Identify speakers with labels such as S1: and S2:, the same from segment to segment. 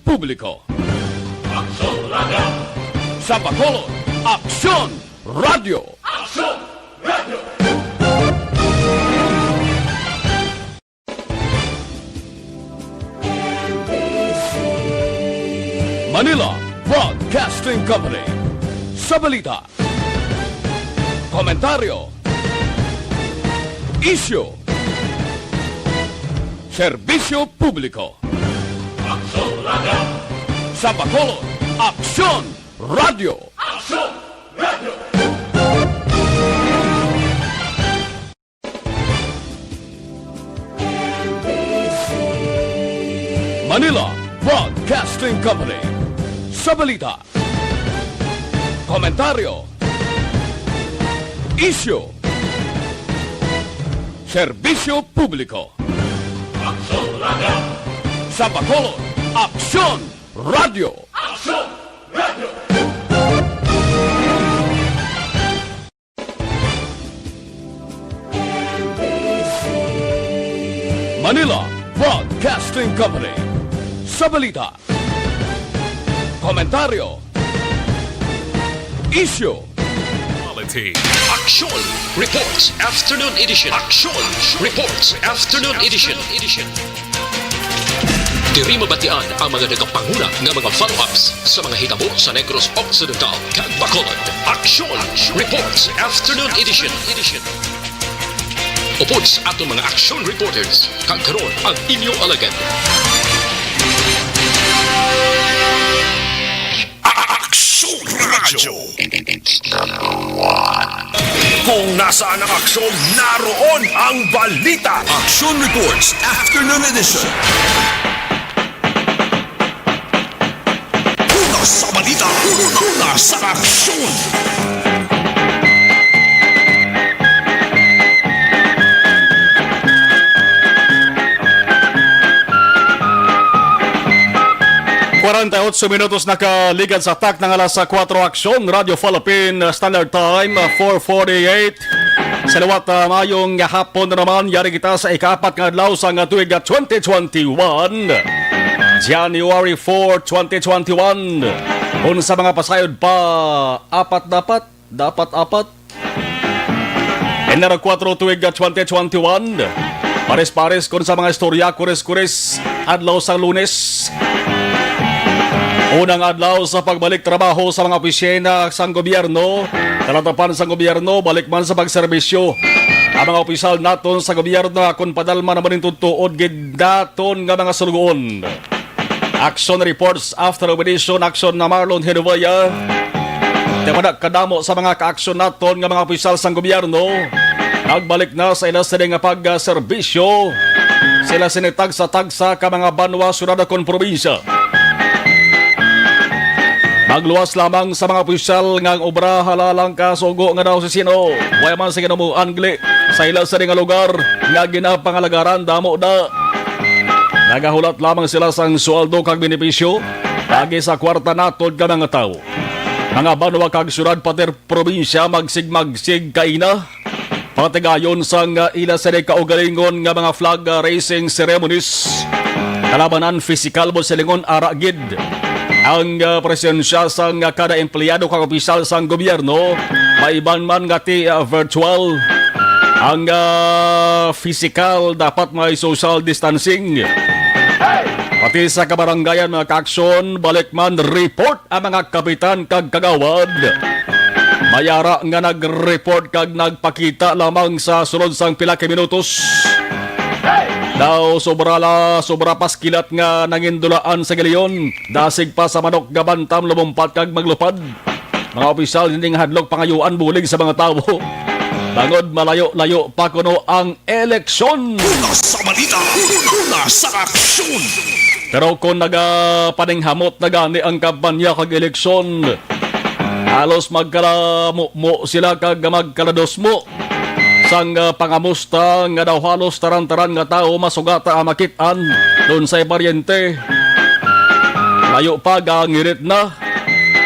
S1: Publiko. Aksyon Radio! Sa Bacolod, Aksyon Radio! Aksyon Radio! Manila Broadcasting Company. Sa balita, komentaryo, isyu, serbisyo publiko. Aksyon Radio! Sa Bacolod, Aksyon Radio! Aksyon Radio! Manila Broadcasting Company. Sa balita, komentaryo, isyu, serbisyo publiko. Aksyon Radio! Sa Bacolod, Aksyon Radio! Aksyon Radio! Manila Broadcasting Company. Sa balita, komentaryo, isyu,
S2: Quality. Aksyon Reports Afternoon Edition. Aksyon Reports Afternoon Edition. Diri mabatian ang mga nagapanguna nga mga follow-ups sa mga hitabo sa Negros Occidental kag Bacolod. Aksyon Reports Afternoon Edition. Upod sa atong mga action reporters kag karon ang inyong alagad. Aksyon Radio. Kung nasaan ang aksyon, naroon ang balita. Action Reports Afternoon Edition. Una sa balita, una sa aksyon.
S3: Minutos nakaligan sa tak ng alas 4 aksyon Radio Philippine Standard Time 4:48 sa liwat mayong hapon na naman yari kita sa ika-4 nga adlaw sa tuig 2021 January 4, 2021 kung sa mga pasayod pa dapat apat Enero 4 tuig 2021 pares-pares kung sa mga istorya kuris-kuris adlaw sa Lunes. Unang adlaw sa pagbalik trabaho sa mga opisyena sang gobyerno, talatapan sa gobyerno, balik man sa pagserbisyo. Ang mga opisyal naton sa gobyerno akon padalma naman yung tutuod gidaton nga mga sulugoon. Action Reports After Edition, action na Marlon Henovaya. Timadak kadamo sa mga ka-aksyon naton nga mga opisyal sang gobyerno. Nagbalik na sa ilas nga pag-serbisyo. Sila sinitagsa-tagsa ka mga banwa sunod akong probinsya. Magluwas lamang sa mga opisyal ngang obra halalang kasugo nga daw si sino. Waya man sa ginamu angli sa ilang sa nga lugar nga ginapangalagaran damo da. Nagahulat lamang sila sang sweldo kag benepisyo lagi sa kwarta natod ka mga tao. Mga banwa kag syudad pater probinsya magsig kaina. Patigayon sang ila sa kaugalingon nga mga flag raising ceremonies. Kalabanan physical mo silingon aragid. Ang presensya sang kada empleyado kang opisyal sang gobyerno maiban man ngati virtual. Ang physical dapat may social distancing. Pati sa kabarangayan mga kaaksyon balik man report ang mga kapitan kag kagawad. Mayara nga nag-report kag nagpakita lamang sa sunod sang pila ka minutos. Daw sobra pas kilat nga nangindulaan sa galiyon. Dasig pa sa manok gabantam lumumpat kag maglupad. Mga opisyal hindi nga hadlok pangayuan bulig sa mga tao. Bangod malayo-layo pa kuno ang eleksyon.
S2: Una sa balita, una sa aksyon.
S3: Pero kung nagapaninghamot na gani ang kampanya kag eleksyon, halos magkalamu sila kag magkalados mo. Sang pangamusta nga daw halos taran-taran nga tao masugata ang makitaan doon sa paryente. Layo pa gangirit na,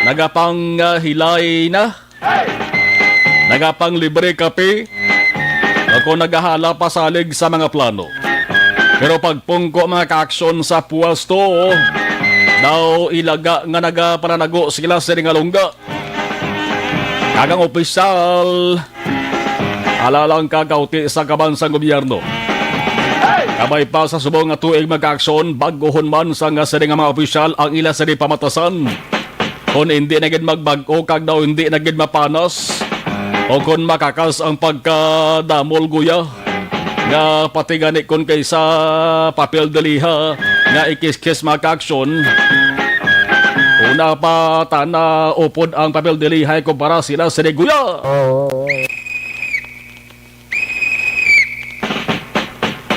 S3: nagapang hilay na, nagapang libre kape, ako nagahala pasalig sa mga plano. Pero pagpungko mga kaaksyon sa puwasto, daw ilaga nga nagapananago sila sa nga lungga. Kagang opisyal alalang kakauti sa kabansang gobyerno. Kabay pa sa subong nga tuig mag-aksyon, baguhon man sa nga sa nga mga opisyal ang ila sa pamatasan. Kung hindi na gid magbago, kag daw hindi na gid mapanas, o kung makakas ang pagkadamol guya, nga pati gani kung kaysa papel daliha, nga ikis-kis mag-aksyon, una pa tana upod ang papel daliha kumpara sila sa guya.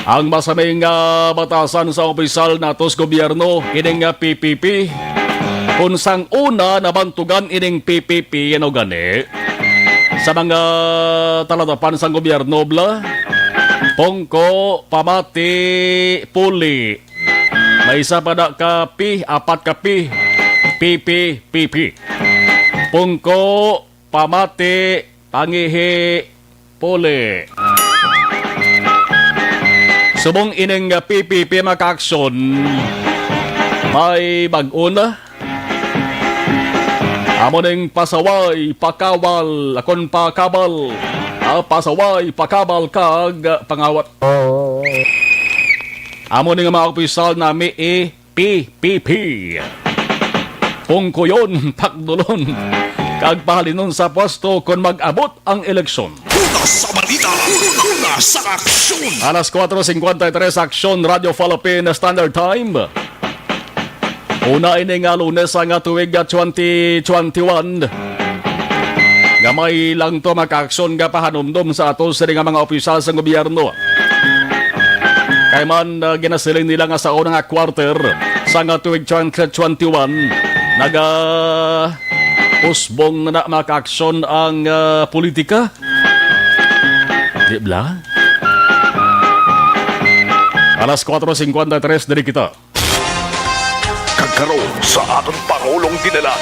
S3: Ang masaming batasan sa opisyal natos gobyerno, ining PPP, kung sang una nabantugan ining PPP, yan o gani, sa mga talatapan sa gobyerno, bla, pongko, pamati, puli, may isa pa na kapi, apat kapi, PP. Pungko, pamati, pangihi, puli. Subong ining PPP maka-aksyon, may bag-una. Amo ning pasaway, pakawal, akon pakabal. Pasaway, pakabal, kag pangawat. Amo ning mga opisyal na may PPP. Pungko yun, pakdulon. Kag pahalinon sa pwesto kung mag-abot ang eleksyon.
S4: Sa balita, una sa aksyon.
S3: Alas 4:53, Aksyon Radio Philippine Standard Time. Una ini nga Lunes ang tuig 2021. Gamay lang to maka-aksyon nga pahanumdum sa ato sa mga opisyal sa gobyerno. Kay man ginasiling nila nga sa unang quarter sa nga tuig 2021, usbong na maka-aksyon ang politika. Di bla? Alas 4:53 dari kita.
S4: Kagkaroon sa atong Pangulong dinala.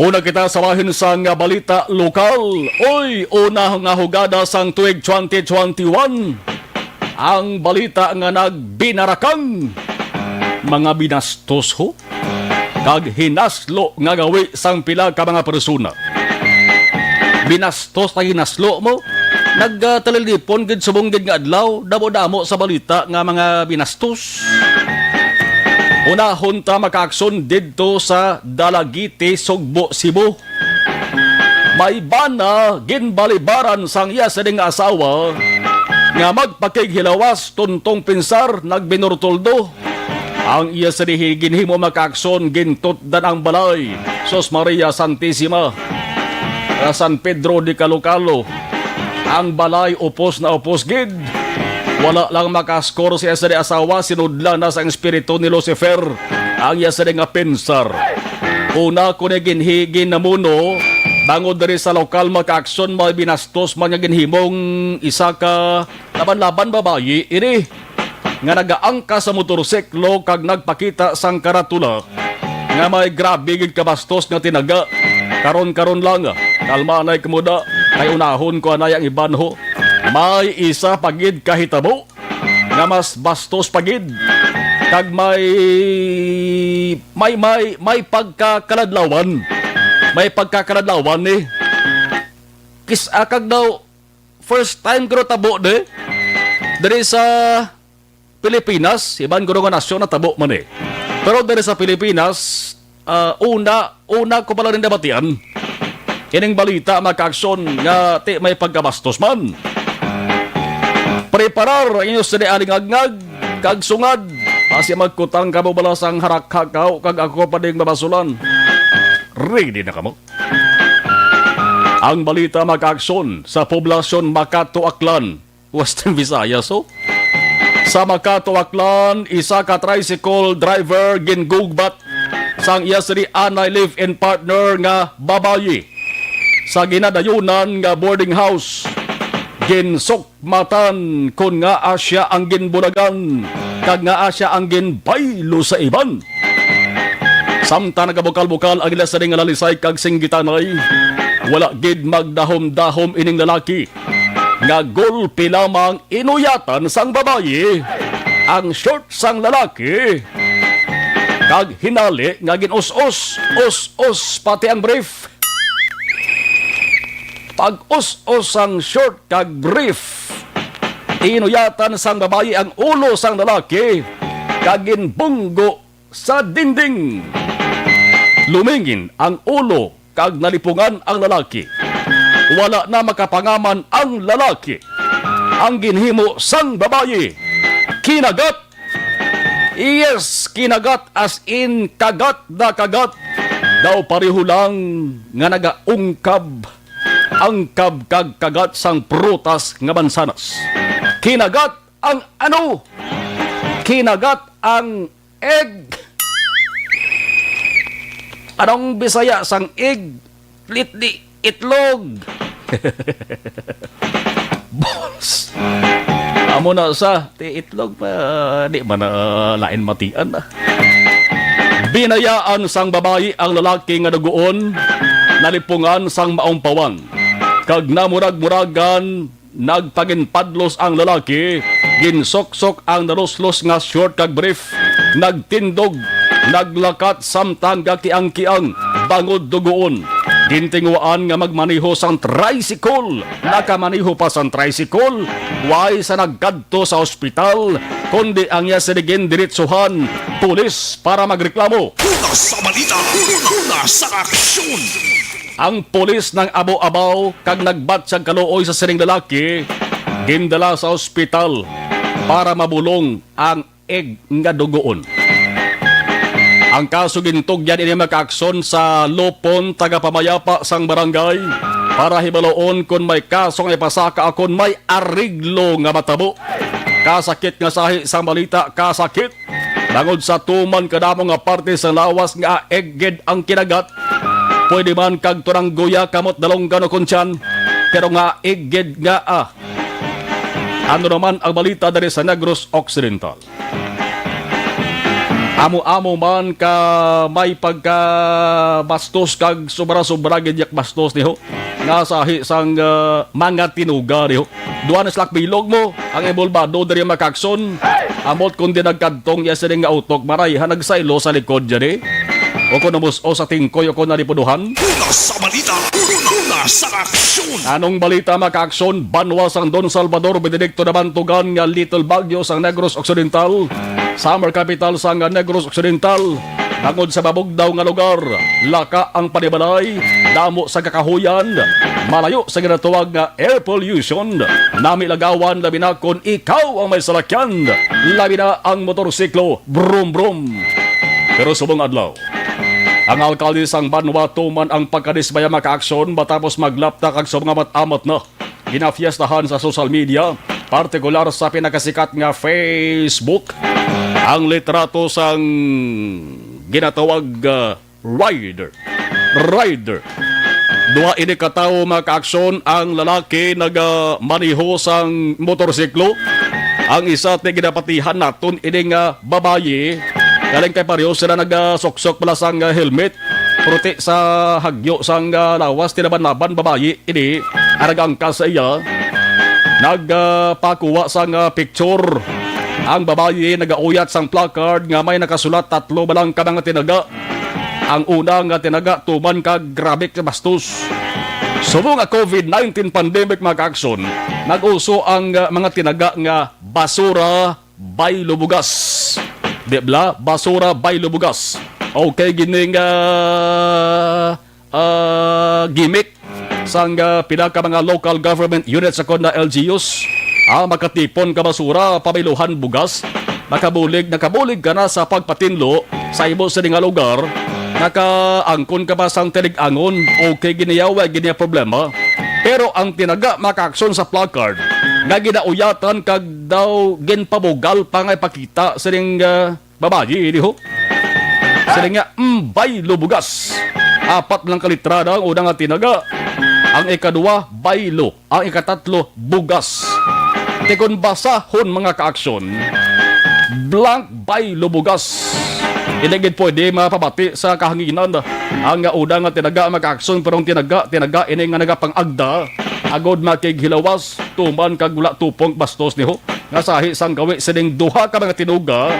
S3: Una kita samahin sa nga balita lokal. Oy, una nga hugada sang tuig 2021. Ang balita nga nagbinarakang mga binastos ho. Kag hinaslo nga gawi sang pila ka mga persona. Binastos na hinaslo mo, nagtalilipon gid subong gid nga adlaw, damo-damo sa balita nga mga binastos. Unahon ta maka-aksyon didto sa Dalagiti, Sugbo, Cebu. May bana ginbalibaran sang iya sa ding asawa nga magpakighilawas tuntong pinsar nagbinurtoldo. Ang iya sa ginhimo maka-aksyon gintutdan ang balay Sos Maria Santissima San Pedro de Calocalo. Ang balay upos na upos gid. Wala lang makaskor si asa di asawa, sinudla na sa espiritu ni Lucifer ang iya sa nga pinsar. Una ko na ginhigin na muno, bangod dari sa lokal maka-aksyon, may binastos man nga ginhimong isa ka laban-laban babayi, iri nga nagaangka sa motorsiklo kag nagpakita sang karatula nga may grabe gid kabastos nga tinaga. Karon lang, kalma anay kemuda, kay unahon ko anay ang ibanho. May isa pagid kahitabo nga mas bastos pagid. Kag may pagkakaladlawan. May pagkakaladlawan ni. Kag daw first time ko tabo de. Dari sa Pilipinas, iban ko nga nasyon na tabo man eh. Pero dari sa Pilipinas, una ko pala rin nabatian. Ining balita maka-aksyon nga may pagkabastos man. Preparar ang inyo sa aling agngag, kag sungad. Kasi magkutang kamo balasang harak-hakaw, kag ako pa ding mabasulan. Ready na kamo? Ang balita maka-aksyon sa poblasyon Makato, Aklan, Western Visayas, so? Sa Makato, Aklan, isa ka tricycle driver gingugbat sang iya siri anay live-in partner nga babayi sa ginadayunan nga boarding house. Ginsukmatan kun nga asya ang ginbulagan kag nga asya ang ginbaylo sa iban. Samtang nagabukal-bukal ang ila sa nga lalisay kag singgitanay, wala gid magdahom-dahom ining lalaki nga gulpi lamang inuyatan sang babayi. ang short sang lalaki kag hinali nga ginus-us, us-us pati ang brief. Pag us-us ang short kag brief, inuyatan sang babayi ang ulo sang lalaki kag ginbunggo sa dinding. Lumingin ang ulo kag nalipungan ang lalaki. Wala na makapangaman ang lalaki. Ang ginhimo sang babayi, kinagat. Yes, kinagat as in kagat na kagat. Daw pareho lang nga nagaungkab ang kag kagat sang prutas nga mansanas. Kinagat ang ano? Kinagat ang egg. Anong Bisaya sang egg? Litli, itlog. Boss. Amo na sa ti itlog pa di man lain matian. Binayaan sang babayi ang lalaki nga naguon, nalipungan sang maong pawang. Kag namurag-muragan, nagpaginpadlos ang lalaki, ginsoksok ang naluslos nga short kag brief, nagtindog, naglakat samtang kiang-kiang, bangod dugoon. Gintingwaan nga magmaniho sang tricycle. Nakamaniho pa sang tricycle. Way sa nagkadto sa ospital, kundi ang iya sinigin diritsuhan, pulis para magreklamo.
S4: Una sa balita, una sa aksyon.
S3: Ang pulis ng abo-abaw kag nagbatsag kaluoy sa sining lalaki, gindala sa ospital para mabulong ang egg nga dugoon. Ang kaso gintugyan ini makaakson sa Lupon tagapamayapa sang barangay para hibaloon kung may kaso nga ipasaka akon may ariglo nga matabo. Kasakit nga sahi sang balita, kasakit. Bangod sa tuman kadamo nga parte sa lawas nga egged ang kinagat. Pwede man kag turang guya kamot dalong gano kunsyan, pero nga egged nga Ano naman ang balita dari sa Negros Occidental? Amo-amo man ka may pagka bastos kag sobra-sobra gidyak bastos niho. Nga sahi sang mga tinuga niho. Duan slak bilog mo ang embolbado dari makakson. Amot kundi nagkadtong ya sining nga utok maray nagsaylo sa likod dyan O kung namus o sa tingkoy o kung nalipuduhan.
S4: Una sa balita, una sa aksyon.
S3: Anong balita makaaksyon? Banwa sang Don Salvador Benedicto na bantugan nga Little Baguio sang Negros Occidental. Summer capital sang Negros Occidental. Bangod sa babugdaw nga lugar, laka ang panibalay, damo sa kakahuyan, malayo sa ginatuwag nga air pollution, nami lagawan labi na kung ikaw ang may salakyan, labi na ang motorsiklo, brum brum. Pero subong adlaw, ang alkalde sang Banwa tuman ang pagkadisbaya makaaksyon matapos maglapta kag sa mga matamat na. Ginafiestahan sa social media, partikular sa pinakasikat nga Facebook, ang litrato sang ginatawag rider. Dua ini katawo makaaksyon ang lalaki nagmaniho sang motorsiklo. Ang isa ti ginapatihan naton ini nga babayi. Galing kay pareho sila nagsoksok pala sang helmet. Puruti sa hagyo sang lawas tinaban-laban babayi ini aragang ka sa iya. Nagpakuha sang picture. Ang babayi nagauyat sang placard nga may nakasulat 3 balang ka mga tinaga. Ang una nga tinaga tuman kag grabe ka bastos. Subo nga COVID-19 pandemic mag-aksyon, nag-uso ang mga tinaga nga basura bay lubugas. Dibla, basura bay lubugas. Okay, gining gimmick sang pinaka mga local government units sa na LGUs. Makatipon ka basura, pamiluhan bugas. Nakabulig ka na sa pagpatinlo sa imo sa nga lugar. Nakaangkon ka pa sang tinig-angon. Okay, giniyawa, giniya problema. Pero ang tinaga makaaksyon sa placard nga ginauyatan kag daw ginpabugal pa nga ipakita sa ring babayi ini ho. Sa ring nga bay lubugas. 4 lang kalitrada ang unang tinaga. Ang ikadua baylo, ang ikatatlo bugas. Tikon basahon mga kaaksyon, blank baylo bugas. Inigid pwede mapabati sa kahanginan. Ang una nga tinaga makaaksyon pero ang tinaga ini nga nagapangagda agod makighilawas tuman kag wala tupong bastos niho. nga sahi sang gawi sining duha ka mga tinuga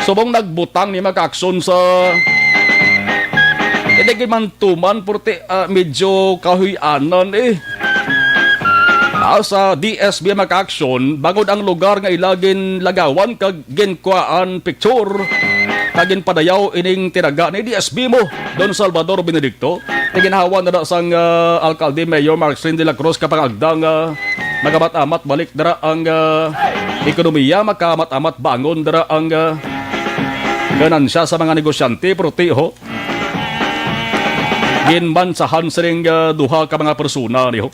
S3: subong nagbutang ni makaaksyon sa hindi man tuman porte medyo kahuyanan sa DSB makaaksyon bangod ang lugar nga ilagin lagawan kag ginkuaan picture kagin padayaw ining tinaga ni DSB mo Don Salvador Benedicto ginhawa na sang alkalde Mayor Marcelin de la Cruz kapag agdang magamat-amat balik dara ang ekonomiya makamat-amat bangon dara ang ganansya sa mga negosyante proteho ginbansahan sining duha ka mga persona niyo.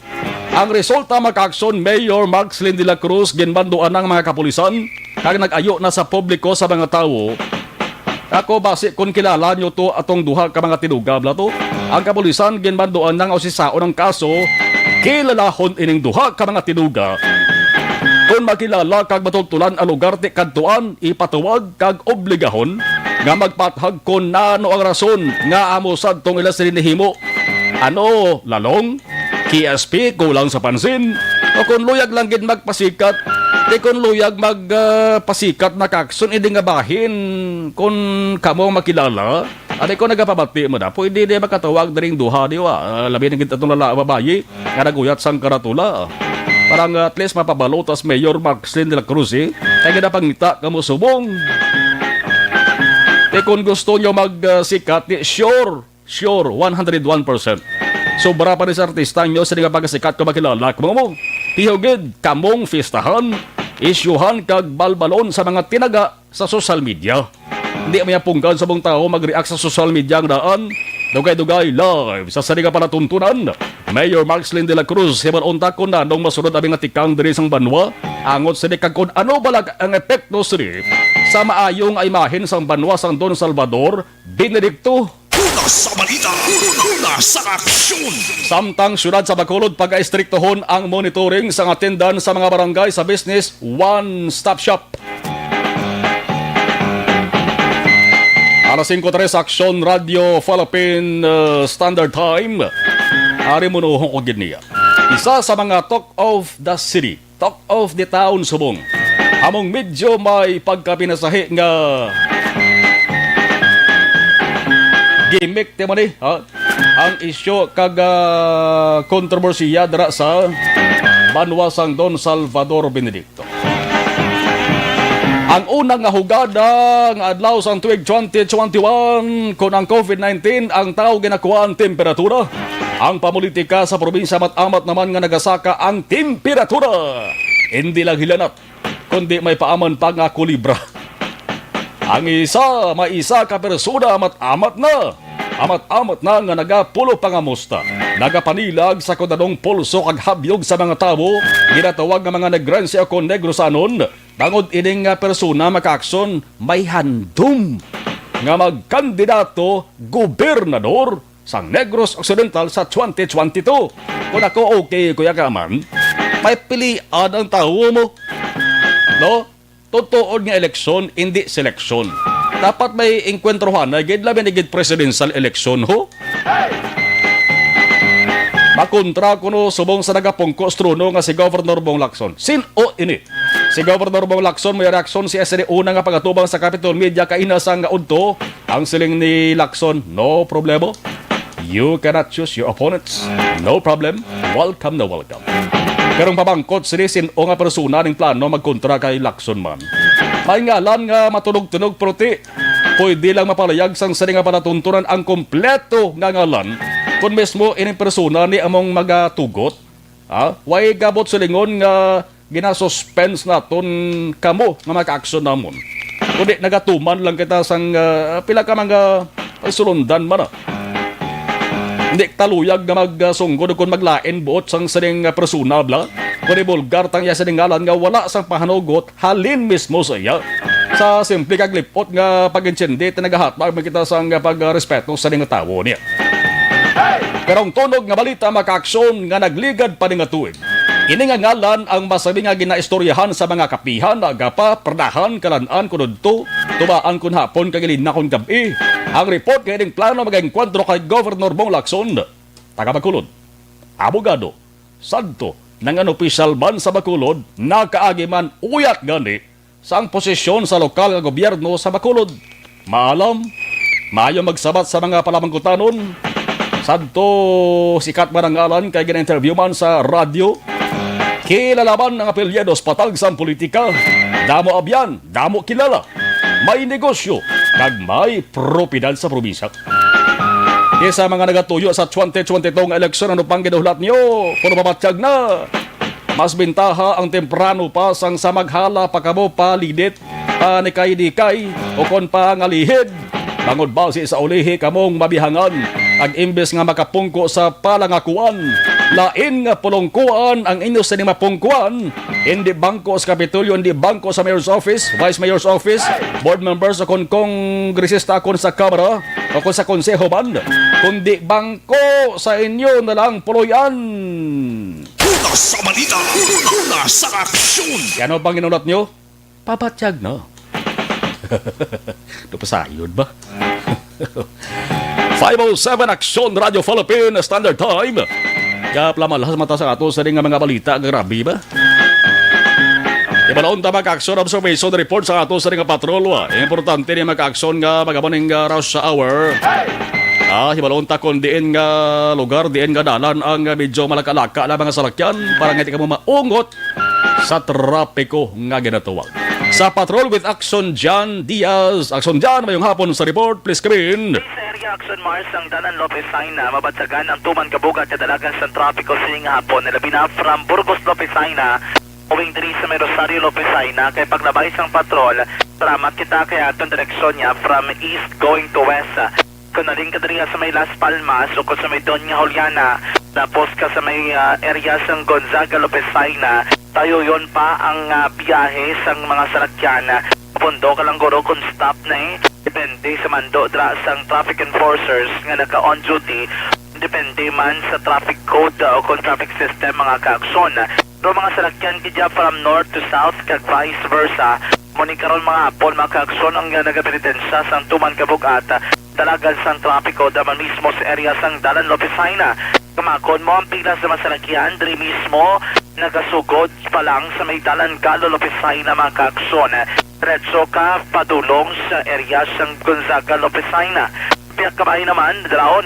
S3: Ang resulta makaaksyon Mayor Marcelin de la Cruz ginbanduan ng mga kapulisan kag nag-ayo na sa publiko sa mga tawo. Ako base kung kilala nyo to atong duha ka mga tinugabla to. Ang kapulisan ginbanduan ng osisao ng kaso kilalahon ining duha ka mga tinuga. Kung makilala kag matultulan ang lugar ti kadtuan ipatuwag kag obligahon nga magpathag kon nano ang rason nga amusad tong ila sinihimo. Ano, lalong? KSP, kulang sa pansin? O kung luyag lang gid magpasikat, di kung luyag magpasikat na kakson, hindi nga bahin kung kamo makilala. Adi ko nagapabati mo na, pwede di makatawag na rin duha diwa. Labi na kita itong babayi, nga naguyat sang karatula. Parang at least mapabalotas Mayor Marcelin de la Cruz kaya ginapangita kamo subong. Kung gusto nyo magsikat, sure, 101%. Sobra pa rin sa artista nyo sa nga pagsikat ko makilala ko mo. Tihogid, kamong fiestahan, isyuhan kag balbalon sa mga tinaga sa social media. Hindi may punggan sa mong tao mag-react sa social media ang daan. Dugay-dugay live sa sariga palatuntunan. Mayor Marcelin de la Cruz, himan unta ko na nung masunod abing atikang diri sang banwa. Angot sini kag kung ano balag ang epekto sini sa maayong imahen sang banwa sang Don Salvador Benedicto.
S4: Una sa balita, una sa aksyon.
S3: Samtang syudad sa Bacolod pag-istriktohon ang monitoring sa atendan sa mga barangay sa business one-stop shop. Alas 5:03 Aksyon Radio Philippine Standard Time. Ari mo nuhong ko giniya. Isa sa mga talk of the city, talk of the town subong. Among medyo may pagkapinasahi nga gimmick teman ha? Ang isyo kag kontrobersiya dara sa banwasang Don Salvador Benedicto. Ang unang nga hugada nga adlaw sang tuig 2021 kon ang COVID-19 ang tao ginakuha ang temperatura. Ang pamulitika sa probinsya mat-amat naman nga nagasaka ang temperatura. Hindi lang hilanat, kundi may paaman pa nga kulibra. Ang may isa ka persona mat-amat na. Amat-amat na nga nagapulo pangamusta. Nagapanilag sa kunanong pulso kag habyog sa mga tao. Ginatawag nga mga negrense o negrosanon. Bangod ining nga persona makaakson may handom nga magkandidato gobernador sa Negros Occidental sa 2022. Kung ako okay, Kuya Kaman, may pilian ang tao mo. No? Totoo nga eleksyon, hindi seleksyon. Dapat may inkwentrohan na gid labi gid presidential election ho. Makontra ko no subong sa nagapungko strono nga si Governor Bong Lacson. Sin-o ini. Si Governor Bong Lacson may reaksyon si SNU na nga pagatubang sa Capitol Media kainasang nga udto. Ang siling ni Lacson, no problema. You cannot choose your opponents. No problem. Welcome na welcome. Pero pabangkot sinisin o nga persona ng plano magkontra kay Lacson man. May ngalan nga matunog-tunog prote. Pwede lang mapalayag sang sani nga panatuntunan ang kompleto nga ngalan kung mismo ining persona ni among magatugot. Way gabot silingon nga ginasuspense naton kamo nga mag-action namon. Kundi nagatuman lang kita sang pila ka mga sulundan man. Hindi taluyag nga magsunggod kung maglain buot sang saning persona bla. Kundi bulgar tang iya saning ngalan nga wala sang pahanugot halin mismo sa iya. Sa simple kag lipot nga pag-incendi nagahatbag makita sang pagrespeto sa ning tawo niya. Pero ang tunog nga balita makaaksyon nga nagligad pa ning tuig. Ini nga ngalan ang masabi nga ginaistoryahan sa mga kapihan na agapa, perdahan, kalanaan, kunudto, tubaan kun hapon, kagilina kun gabi. Ang report kaya ding plano mag-enkwentro kay Governor Bong Lacson, taga Bacolod, abogado, santo, ng opisyal ban sa Bacolod nakaagi man uyat gani sa ang posisyon sa lokal nga gobyerno sa Bacolod. Maalam, maayo magsabat sa mga palamangkutanon. Sadto sikat man ang ngalan kay gina-interview man sa radyo. Kilalaban ng apelyados patag sa politika. Damo abyan, damo kilala. May negosyo, kag may propidad sa probinsya. Kesa mga nagatuyo sa 2022 nga eleksyon, ano pang ginuhlat niyo? Kung mabatsyag na, mas bintaha ang temprano pa sang sa maghala pa kamo palidit, panikay-dikay, o kon pa ngalihid. Bangod base sa ulihi kamong mabihangan, ag imbes nga makapungko sa palangakuan, lain nga pulongkuan ang inyo sa ni mapungkuan, hindi bangko sa Kapitolyo, hindi bangko sa Mayor's Office, Vice Mayor's Office, board members o kongresista kon sa Kamara o kon sa Konseho man, kundi bangko sa inyo na lang puloyan.
S4: Una sa balita, una sa aksyon.
S3: Ano bang inulat nyo? Papatyag na. Ito pa sayod ba? 507 Aksyon Radio Philippine Standard Time. Kaplaman lahas mata sa ato sa nga mga balita. Grabe ba? Ibalaon ta maka-aksyon observation report sa ato sa nga patrol. Importante ni maka-aksyon nga magaboning rush hour. Hibalaon ta kung diin nga lugar, diin nga dalan ang medyo malakalaka na mga salakyan para nga di ka mo maungot sa trapiko nga ginatuwag. Sa Patrol with Action John Diaz. Action John, mayong hapon sa report. Please come in.
S5: Sa area Action Mars ang Danan Lopez Saina, mabatsagan ang tuman kabugat sa dalagan sa trapiko sining hapon. Nilabi na from Burgos Lopez Saina, owing diri sa may Rosario Lopez Saina, kay paglabay sang patrol, salamat kita kay atong direksyon niya from east going to west. Kung naling ka diri sa may Las Palmas o kung sa may Doña Juliana, tapos ka sa may area sang Gonzaga Lopez Saina, tayo yon pa ang biyahe sang mga salakyan. Pundo ka lang guro kung stop na depende sa mando dra sang traffic enforcers nga naka on duty, depende man sa traffic code o kung traffic system mga kaaksyon. Pero mga salakyan kidya from north to south kag vice versa, muni karon mga hapon mga kaaksyon ang nagapinitensya sang tuman kabugat dalagan sang trapiko daman mismo sa area sang Dalan Lopez Saina. Kamakon mo ang pila sa masalakyan, diri mismo nagasugod pa lang sa may Dalan Galo Lopez Saina mga kaaksyon. Diretso ka padulong sa area sang Gonzaga Lopez Saina. Piyak kabay naman, dalao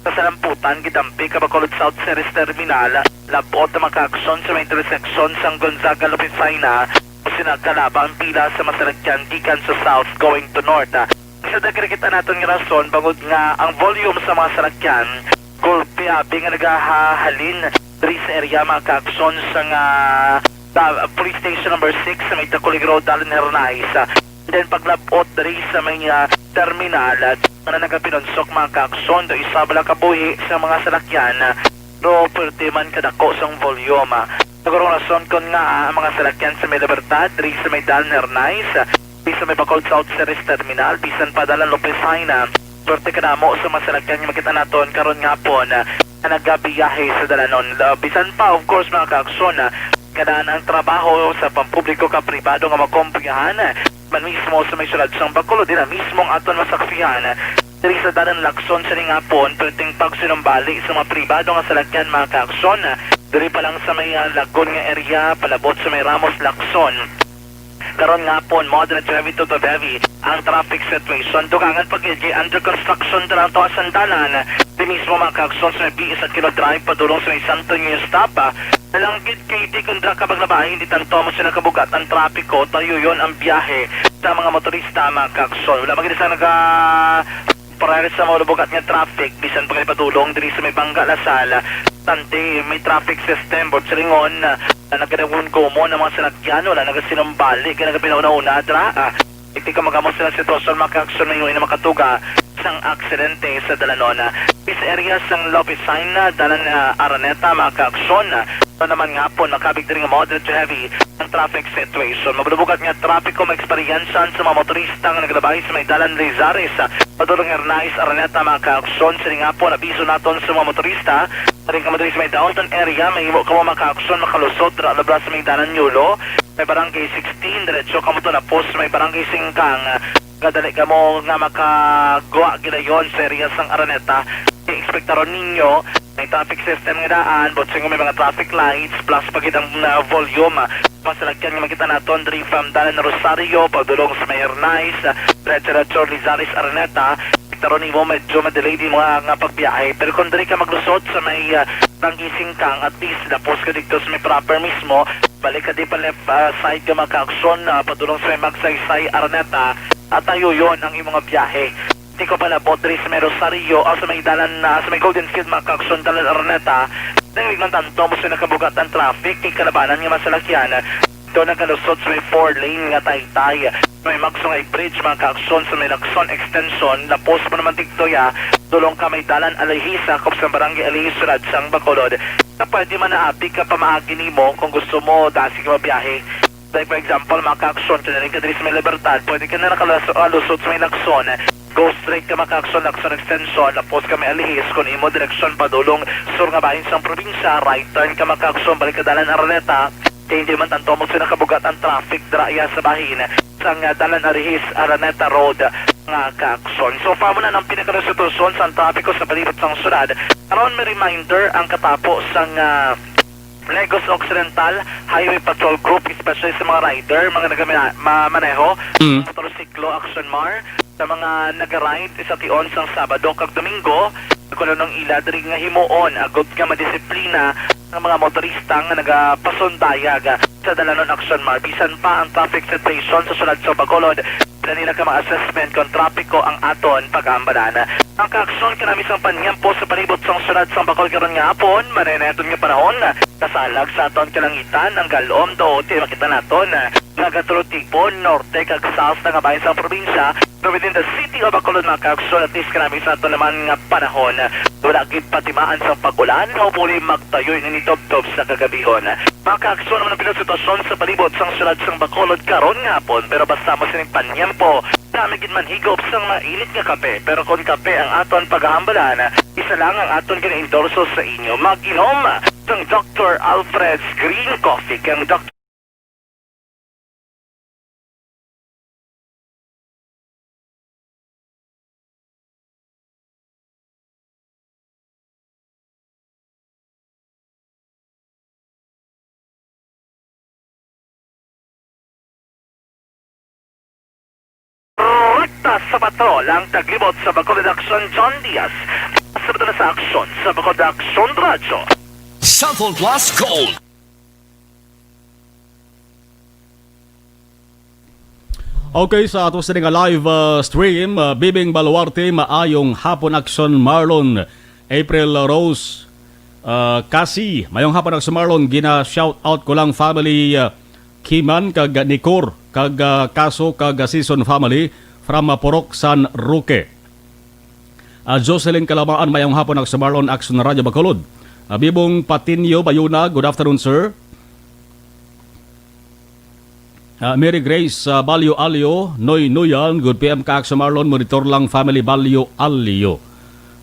S5: kasalamputan, gitampi ka Bacolod South Series Terminal, labot na mga kaaksyon sa may intersection sang Gonzaga Lopez Saina, o sinagkalabang pila sa masalakyan gikan sa south going to north. Sa dagkita natin ng rason, bangod nga ang volume sa mga salakyan, gulpi abi nga nagahalin diri sa area mga kaaksyon sa police station number 6 sa may Taculig Road, Dalan Hernais. Then paglabot diri sa may terminal, na nagapinonsok mga kaaksyon, do isabala kabuhi sa mga salakyan, do pwede man kadako sang volume. Nagkaroon rason kon nga ang mga salakyan sa may Libertad, diri sa may Dalan Hernais, sa may Bacolod South Series Terminal, bisan pa Dalan Lopez Saina, swerte ka na mo sa masalakyan yung makita naton karon nga po na nagabiyahe sa Dalanon. Bisan pa, of course, mga kaaksyon, kadaan ang trabaho sa pampubliko ka pribado nga makompiyahan, man mismo sa may syudad sang Bacolod, din na mismo ang aton masaksihan. Diri sa Dalan Lacson sa nga po, pwedeng pagsinumbali sa mga pribado nga salakyan mga kaaksyon. Diri pa lang sa may Lagon nga area, palabot sa may Ramos Lacson. Karon nga po, moderate heavy to heavy ang traffic situation. Dugangan pag under construction lang to ang dalan. Di mismo mga kaaksyon sa BS at Kilo Drive padulong sa may Santo Niño stop. Nalanggit kay di kundra ka maglabay, hindi tanto mo sila kabugat ang trapiko. Tayo yon ang biyahe sa mga motorista mga kaaksyon. Wala magiging sa parehas sa mga bugat nga traffic, bisan pag padulong diri sa may Bangga Lasal. Tante, may traffic system, bot silingon na nagkadawon ko mo ng mga sinakyan, wala nagasinumbali, kaya nagapinauna-una, dra. Iti ka magamos sila sitwasyon makaaksyon na yung makatuga sang aksidente sa Dalanona. This area sang Lopez Saina, Dalan Araneta, makaaksyon. So naman nga po, nakabig din ng moderate to heavy ang traffic situation. Mabubugat nga trapiko, ma-experiencean sa mga motorista nga naglabay sa may Dalan Rizares, Padulong Hernais, Araneta, makaaksyon. Sili nga po, nabiso naton sa mga motorista. Rin ka madali sa may downtown area, may imo ka mo makaaksyon, makalusot, labras sa may Dalan Yulo. May barangay 16, diretso ka mo to na post, may barangay 5 kadali ka mo nga makagawa gila yon sa area sang Araneta. I-expectaron ninyo may traffic system nga daan, botsing may mga traffic lights, plus pagitang volume. Masalagyan nga makita naton diri from Dalan Rosario, pagdulong sa Mayor Nice, Diretso Lizares Araneta, karon mo medyo madelay di mga nga pagbiyahe. Pero kung diri ka maglusot sa may Tangising kang, at least lapos ka dito sa may proper mismo, balik ka di pa left side ka magka-aksyon, padulong sa may Magsaysay Araneta, at tayo yun ang imong biyahe. Hindi ko pala po diri sa may Rosario, sa may Dalan, sa may Golden Field magka-aksyon Dalan Araneta, nanglig ng tanto mo sa nakabugat ang traffic, may kalabanan nga masalakyan. Ito nakalusot sa may 4-lane nga Taytay, may Magsungay Bridge, mga kaaksyon sa may Lacson Extension, lapos mo naman Tigtoya, dulong ka may Dalan Alayhisa, kop sa Barangay Alayhisa, sang Bacolod, na pwede man naapi ka pamaagi mo kung gusto mo, dasi ka mabiyahe. Like for example, mga kaaksyon, kanaling ka diri sa may Libertad, pwede ka na nakalusot sa may Lacson, go straight ka makakson, Lacson Extension, lapos ka may Alihis, kung imo direksyon padulong sur nga bahin sang probinsya, right turn ka makakson, balik ka Dalan Araneta, kaya hindi man tanto mo sila kabugat ang traffic draya sa bahin sang Dalan Alihis Araneta Road nga kaakson. So far mo na ng pinakaresitosyon sa trapiko sa palibot sang syudad. Karon may reminder ang katapo sang Negros Occidental Highway Patrol Group, especially sa mga rider, mga nagamaneho, motorsiklo, action mar, sa mga nagaride sa tion sang Sabado kag Domingo, kuno nung ila diri nga himuon agud nga madisiplina ng mga motorista nga nagapasundayag sa dalanon action mar. Bisan pa ang traffic situation sa sulad sa Bacolod, nila ka mga assessment kung trapiko ang aton pag-aambalan. Ang kaaksyon kanami sang panyampo sa palibot sang sulad sang Bacolod karon nga hapon, maneneton nga panahon, kasalag sa aton kalangitan ang galom do ti makita naton nagatulotipon norte kag south nga bahin sang probinsya. Pero within the city of Bacolod, mga kaaksyon, at least kanami sa aton naman nga panahon, wala gid patimaan sang pag-ulan, hopefully magtayoy ni nitob-tob sa kagabihon. Mga kaaksyon naman ang pinasitwasyon sa palibot sang sulad sang Bacolod karon nga hapon, pero basta mo sining panyampo, dami gid man higop sang mainit nga kape. Pero kung kape ang aton paghahambalan, isa lang ang aton gina-endorso sa inyo, mag-inom sang Dr. Alfred's Green Coffee kang Dr. sa patrol ang taglibot sa Bacolod Action John Diaz. Sabado na sa aksyon sa Bacolod Action Radyo.
S4: Sample Plus Gold.
S3: Okay, sa ato sa nga live stream, Bibing Baluarte, maayong hapon action Marlon, April Rose, Kasi, mayong hapon action Marlon, gina-shout out ko lang family Kiman, kag Nikor, kag Kaso, kag Season family, from Porok San Roque. Jocelyn Kalamaan, mayong hapon action Marlon, Action Radio Bacolod. Bibong Patinio Bayuna, good afternoon sir. Mary Grace Balyo Alio, Noy Nuyan, good PM ka Action Marlon, monitor lang family Balyo Alio.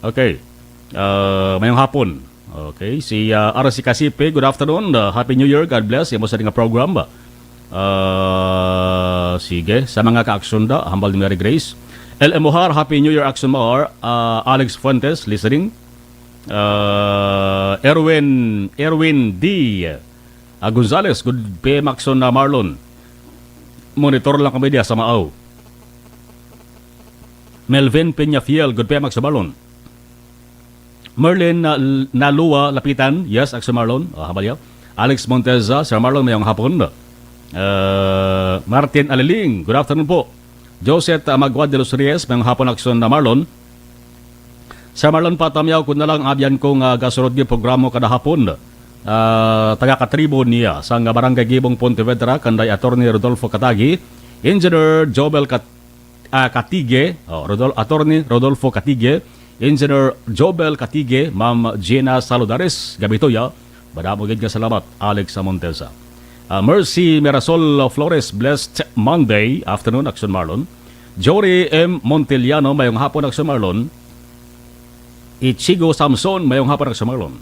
S3: Okay, mayong hapon. Okay, si RC Kasipe, good afternoon, Happy New Year, God bless, imo sa nga program ba? Sige, sa mga ka-action da, hambal ni Mary Grace. LM Mohar, Happy New Year Action Mohar. Alex Fuentes, listening. Erwin D. Gonzales, good PM Action na Marlon. Monitor lang kami diya sa Maaw. Melvin Peñafiel, good PM Action Marlon. Merlin Nalua Lapitan, yes, Action Marlon. Hambal ya. Alex Monteza, Sir Marlon, mayong hapon. Martin Aliling, good afternoon po. Joseph Magwad de los Reyes, mayong hapon aksyon na Marlon. Sa Marlon patamyaw ko na lang abyan kong gasurod yung programo kada hapon. Taga-katribo niya sa Barangay Gibong Pontevedra, kanday Attorney Rodolfo Katagi, Engineer Jobel Katige, Attorney Rodolfo Katige, Engineer Jobel Katige, Ma'am Gina Saludares, Gabitoya, badamugid ka salamat, Alex Montesa. Mercy Mirasol Flores, blessed Monday afternoon, Action Marlon. Jory M. Montiliano, mayong hapon, Action Marlon. Ichigo Samson, mayong hapon, Action Marlon.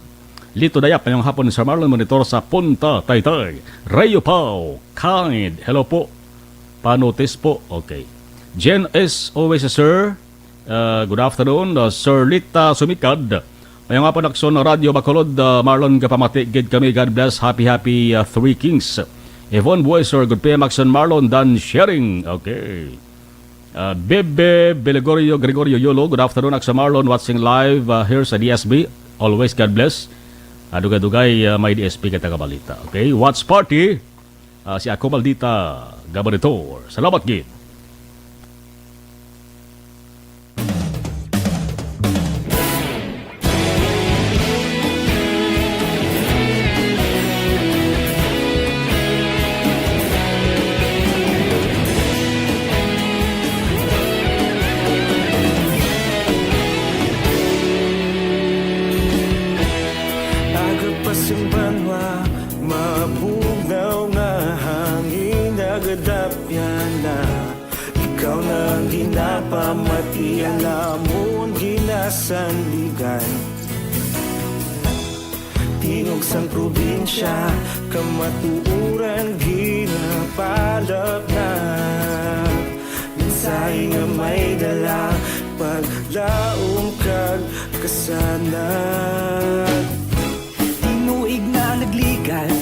S3: Lito Dayap, mayong hapon, Sir Marlon, monitor sa Punta Taytay. Rayo Pau, kind, hello po. Panotis po, okay. Jen S. Always sir, good afternoon. Sir Lita Sumikad, Mayong nga po Aksyon Radio Bacolod, Marlon kapamati, gid kami, God bless, happy Three Kings. Yvonne Boyser, good PM Aksyon Marlon, Dan Sharing, okay. Bebe Gregorio Yolo, good afternoon Aksyon Marlon, watching live here sa DSB, always God bless. Dugay-dugay may DSP kita kabalita, okay. Watch Party, si Ako Maldita Gabaritor, salamat gid.
S6: Sandigan tingog sang probinsya kamatuuran ginapalap na mensahe nga may dala paglaom kag kasanag tinuig na nagligan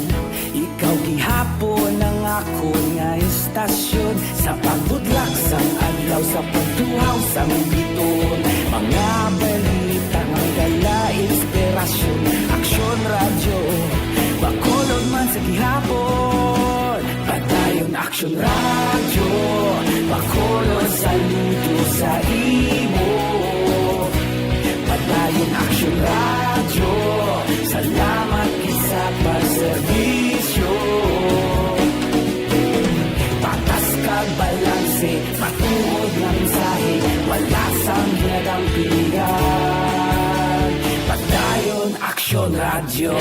S6: ikaw gihapon ang ako nga istasyon sa pagbudlak sang adlaw sa pagduhaw sang biton mga balita nga dala inspirasyon Aksyon Radio Bacolod man sa gihapon padayon Aksyon Radio Bacolod saludo sa imo padayon Aksyon Radio salamat sa pagserbisyo patas kag balanse matuod ng mensahe wala sang ginadampigan padayon Aksyon Radio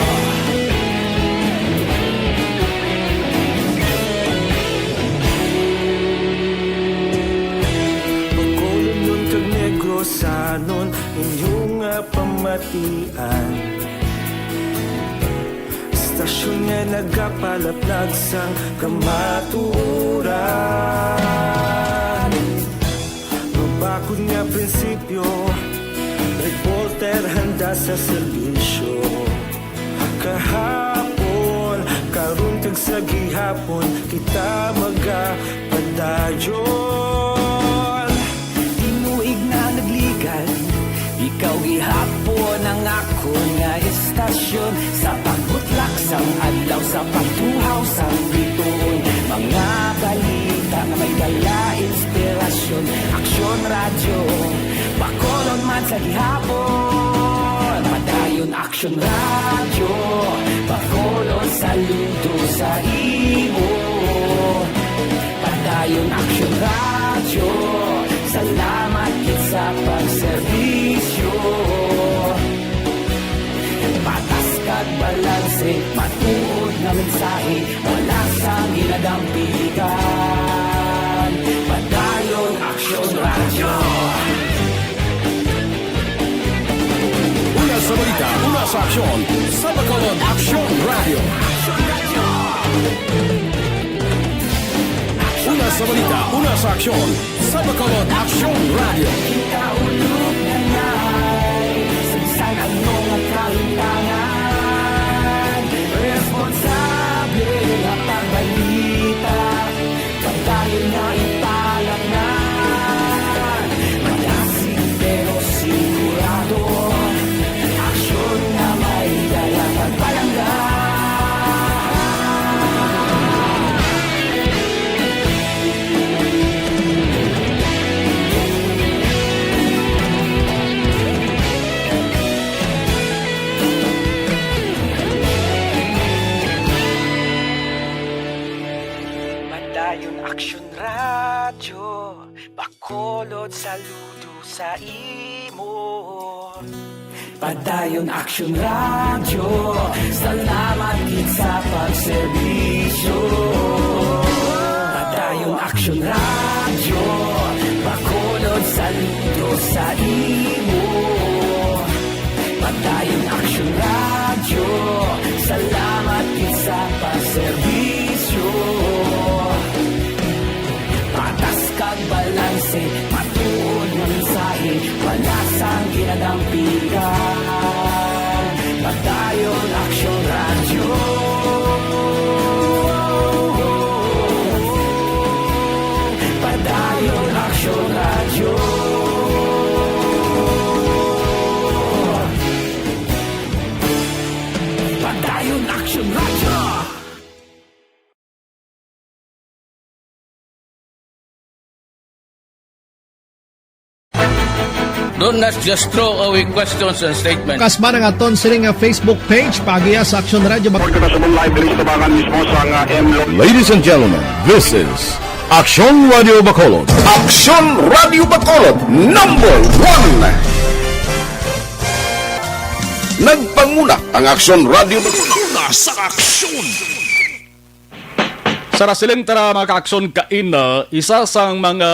S6: Bacolod nun kag Negros sanon inyong pamatian Stasyon nga nagapalaplag sang kamaturan Mabakod nga prinsipyo Reporter handa sa serbisyo Kahapon, karun kag sa gihapon Kita magapadayon Tinuig na nagligan Ikaw gihapon ang ako nga istasyon Sa pagbutlak sang adlaw Sa pagtuhaw sang biton Mga balita na may dala inspirasyon Aksyon Radio Bacolod man sa gihapon Padayon Aksyon Radio Bacolod saludo sa imo Padayon Aksyon Radio Salamat kit sa pagserbisyo Patas kag balanse Matuod na mensahe Wala sang ginadampigan Padayon Aksyon Radio
S1: Una sa balita, una sa aksyon, sa Bacolod Aksyon Radio. Una sa balita, una sa aksyon, sa Bacolod Aksyon Radio.
S6: Kaulog na na'y Sagsang ang mga kalintangan Responsable na pagbalita Pagdayon na ipalag na Malasig pero sigurado Aksyon na may dala pagpalanggan Padayon Aksyon Radio Bacolod saludo sa imo Padayon Aksyon Radio Salamat kit sa pagserbisyo Padayon Aksyon Radio Bacolod saludo sa imo Padayon Aksyon Radio Salamat kit sa pagserbisyo Patas kag balanse Matuod ng mensahe Wala sang ginadampigan
S7: Do not just throw away questions and statements.
S8: Kasma ng aton sining nga Facebook page pagiya sa Action Radio.
S1: Ladies and gentlemen, this is Action Radio Bacolod.
S4: Action Radio Bacolod number 1. Nagpanguna ang Action Radio Bacolod. Una sa aksyon.
S3: Sa rasiling tara mga ka-aksyon kaina, isa sang mga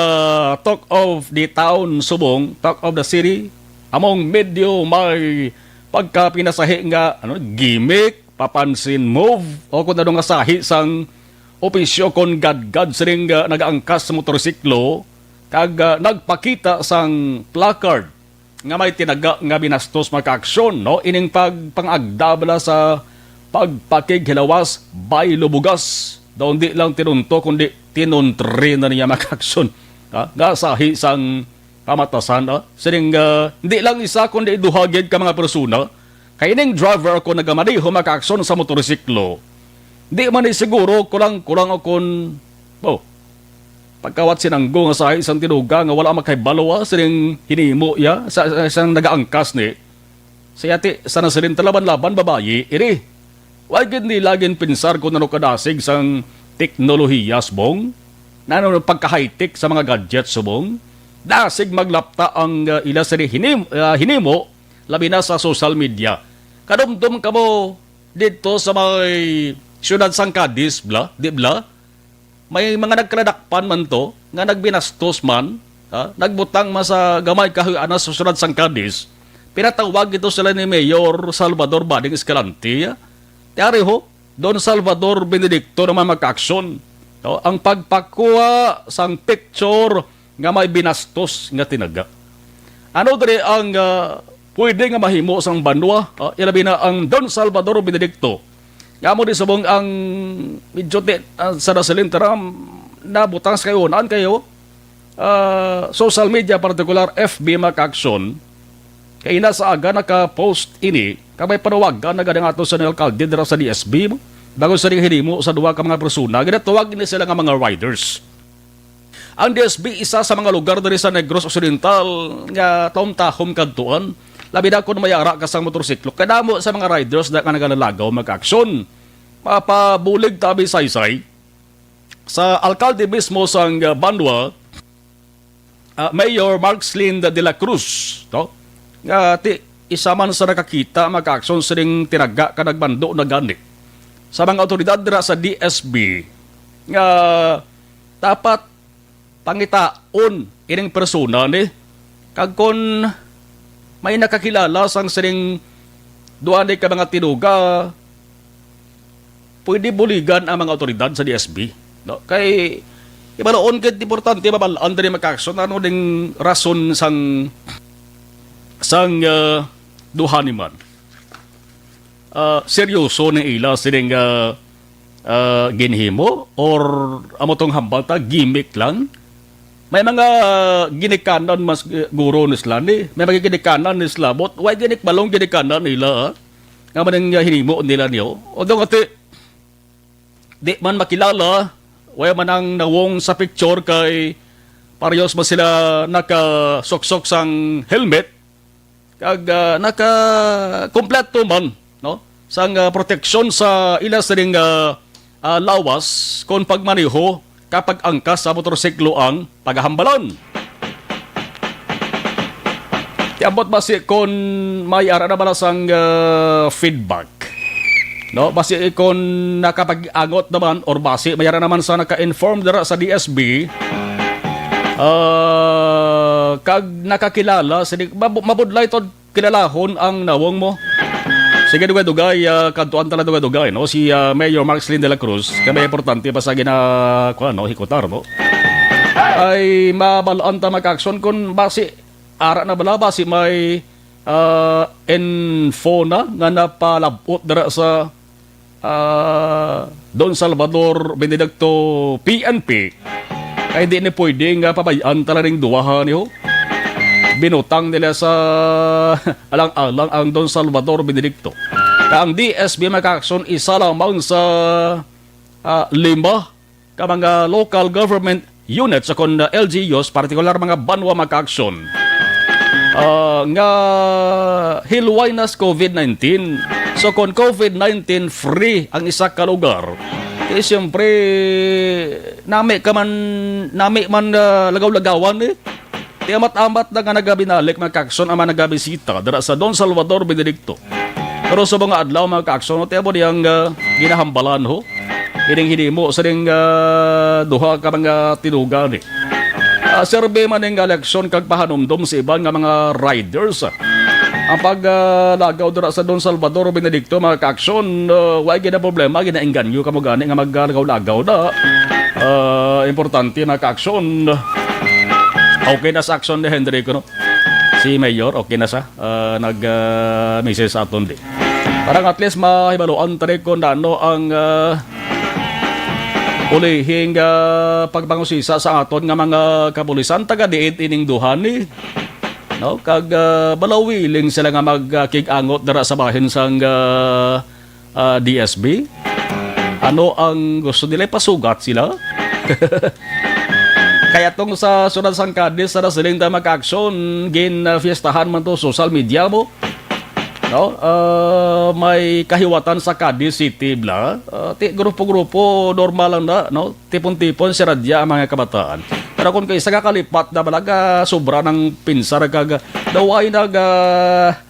S3: talk of the town Subong, talk of the city, among medyo may pagkapinasahi nga gimmick, papansin move, o kung ano nga sahi sang opisyo kon gadgad siring nagaangkas sa motorsiklo, kag nagpakita sang placard nga may tinaga nga binastos mga ka-aksyon, no? Ining pangagdabla sa pagpakighilawas by lubugas. Daon di lang tinunto, kundi tinuntri na niya makaksyon. Nga sahi sang pamatasan. Sining hindi lang isa, kundi duhagid ka mga persona. Kaya ning driver ko nagamaniho makaksyon sa motorsiklo. Di man siguro, kulang akong, pagkawat sinanggo nga sahi isang tinuga nga wala makaibalo sining hinimo ya, sa isang nagaangkas ni. Saya ti, sa nasilin talaban-laban babayi, iri. Wag hindi laging pinsar kung ano kadasig sang teknolohiya subong, na pagka-high-tech sa mga gadgets subong, dasig maglapta ang ila sa hinimo, labi na sa social media. Kadumdum ka mo dito sa may siyudad sang Cadiz, di bla? May mga nagkradakpan man to, nga nagbinastos man, nagbutang sa gamay kahuana sa siyudad sang Cadiz. Pinatawag ito sila ni Mayor Salvador Bading Escalante, Tiyari ho, Don Salvador Benedicto naman magka-aksyon. Ang pagpakuha sang picture nga may binastos nga tinaga. Ano diri ang pwede nga mahimo sang banwa? Ilabi na ang Don Salvador Benedicto. Nga mo di sabong ang medyo sa nasilin taram nabutang sa kayo, social media particular FB magka-aksyon. Kaya ina sa aga naka-post ini, kamay panawagan na ganang ato sa alkalde dira sa DSB, bago sa ring hinimo sa duwa ka mga persona, ginatawag ini sila nga mga riders. Ang DSB isa sa mga lugar diri sa Negros Occidental nga taom-tahom kadtuan, labi na kung mayara ka sa motorsiklo, kadamo sa mga riders na nagalagaw mag-aksyon. Mapabulig tabi saysay sa alkalde mismo sang Banwa, Mayor Markslin de la Cruz, nga isa man sa nakakita mag-aksyon sining tinaga ka nagbando na gani sa mga otoridad dira sa DSB nga dapat pangitaon ining persona ni kag kon may nakakilala sang sining duani ka mga tinuga, pwede buligan ang mga otoridad sa DSB, no? Kay ibaloon ket importante mabalaan diri mag-aksyon ano ding rason sang duha ni man. Seryoso ni ila sining ginhimo or amotong hambata gimmick lang. May mga ginikanan mas guro nisla ni, may mga ginikanan nisla bot why ginik balong ginikanan nila nga man hinimo nila niyo. Odong ati di man makilala, way man ang nawong sa picture kay parehas man sila naka-soksok sang helmet kag naka-kompleto man, no? Sang proteksyon sa ila sining lawas kon pagmaneho kapag angkas sa motorsiklo ang paghambalan. Tiambot basi kon may ara na bala sang feedback, no? Basi kon nakapag-angot naman or basi may ara naman sa naka-inform dara sa DSB, kag nakakilala mabudlay to kilalahon ang nawong mo. Sige dugay kantuan tala dugay no si Mayor Markslin de la Cruz kaya importante pa sa hikutar no ay mabalaan ta mag-aksyon kun basi ara na bala basi may info na nga napalabot dara sa Don Salvador Benedicto PNP. Kaya di ni pwede nga pabayaan talagang duwahan niyo. Binutang nila sa alang-alang ang Don Salvador Benedicto. Kaya ang DSB mag-aksyon isa lamang sa 5 ka mga local government units akong LGUs, partikular mga banwa mag-aksyon. nga hilway nas COVID-19. So kung COVID-19 free ang isa ka lugar, siyempre nami man lagaw-lagawan Di amat-amat na nga nagabinalik mga kakson ang mga nagabisita dara sa Don Salvador Benedicto. Pero sa mga adlaw mga kakson, tiyan mo niyang ginahambalan ho. Hining mo sa ring duha ka mga tinugan Serbe man ng eleksyon kag pahanumdom sa ibang nga mga riders. Ang paglagaw dira sa Don Salvador Benedicto mga kakson, wala gina problema, ginainganyo ka mo gani nga maglagaw-lagaw na. Importante mga kakson. Okay na sa action ni Hendrico, no? Si Mayor, okay na sa nag-message sa aton di. Parang at least mahibaluan tari ko na ano ang ulihing pagbangusisa sa aton nga mga kapulisan taga-diit ining duhan ni. No? Kag balawiling sila nga magkikangot dara sa bahin sang DSB. Ano ang gusto nila? Pasugat sila? Kaya tong sa sunod sang Cadiz sa siling ta mag-action fiestahan man to social media mo. No? May kahiwatan sa Cadiz City bla. Grupo-grupo normal lang na, no? Tipon-tipon si radya ang mga kabataan. Pero kung kayo sa kakalipat na balaga sobra ng pinsar kag daway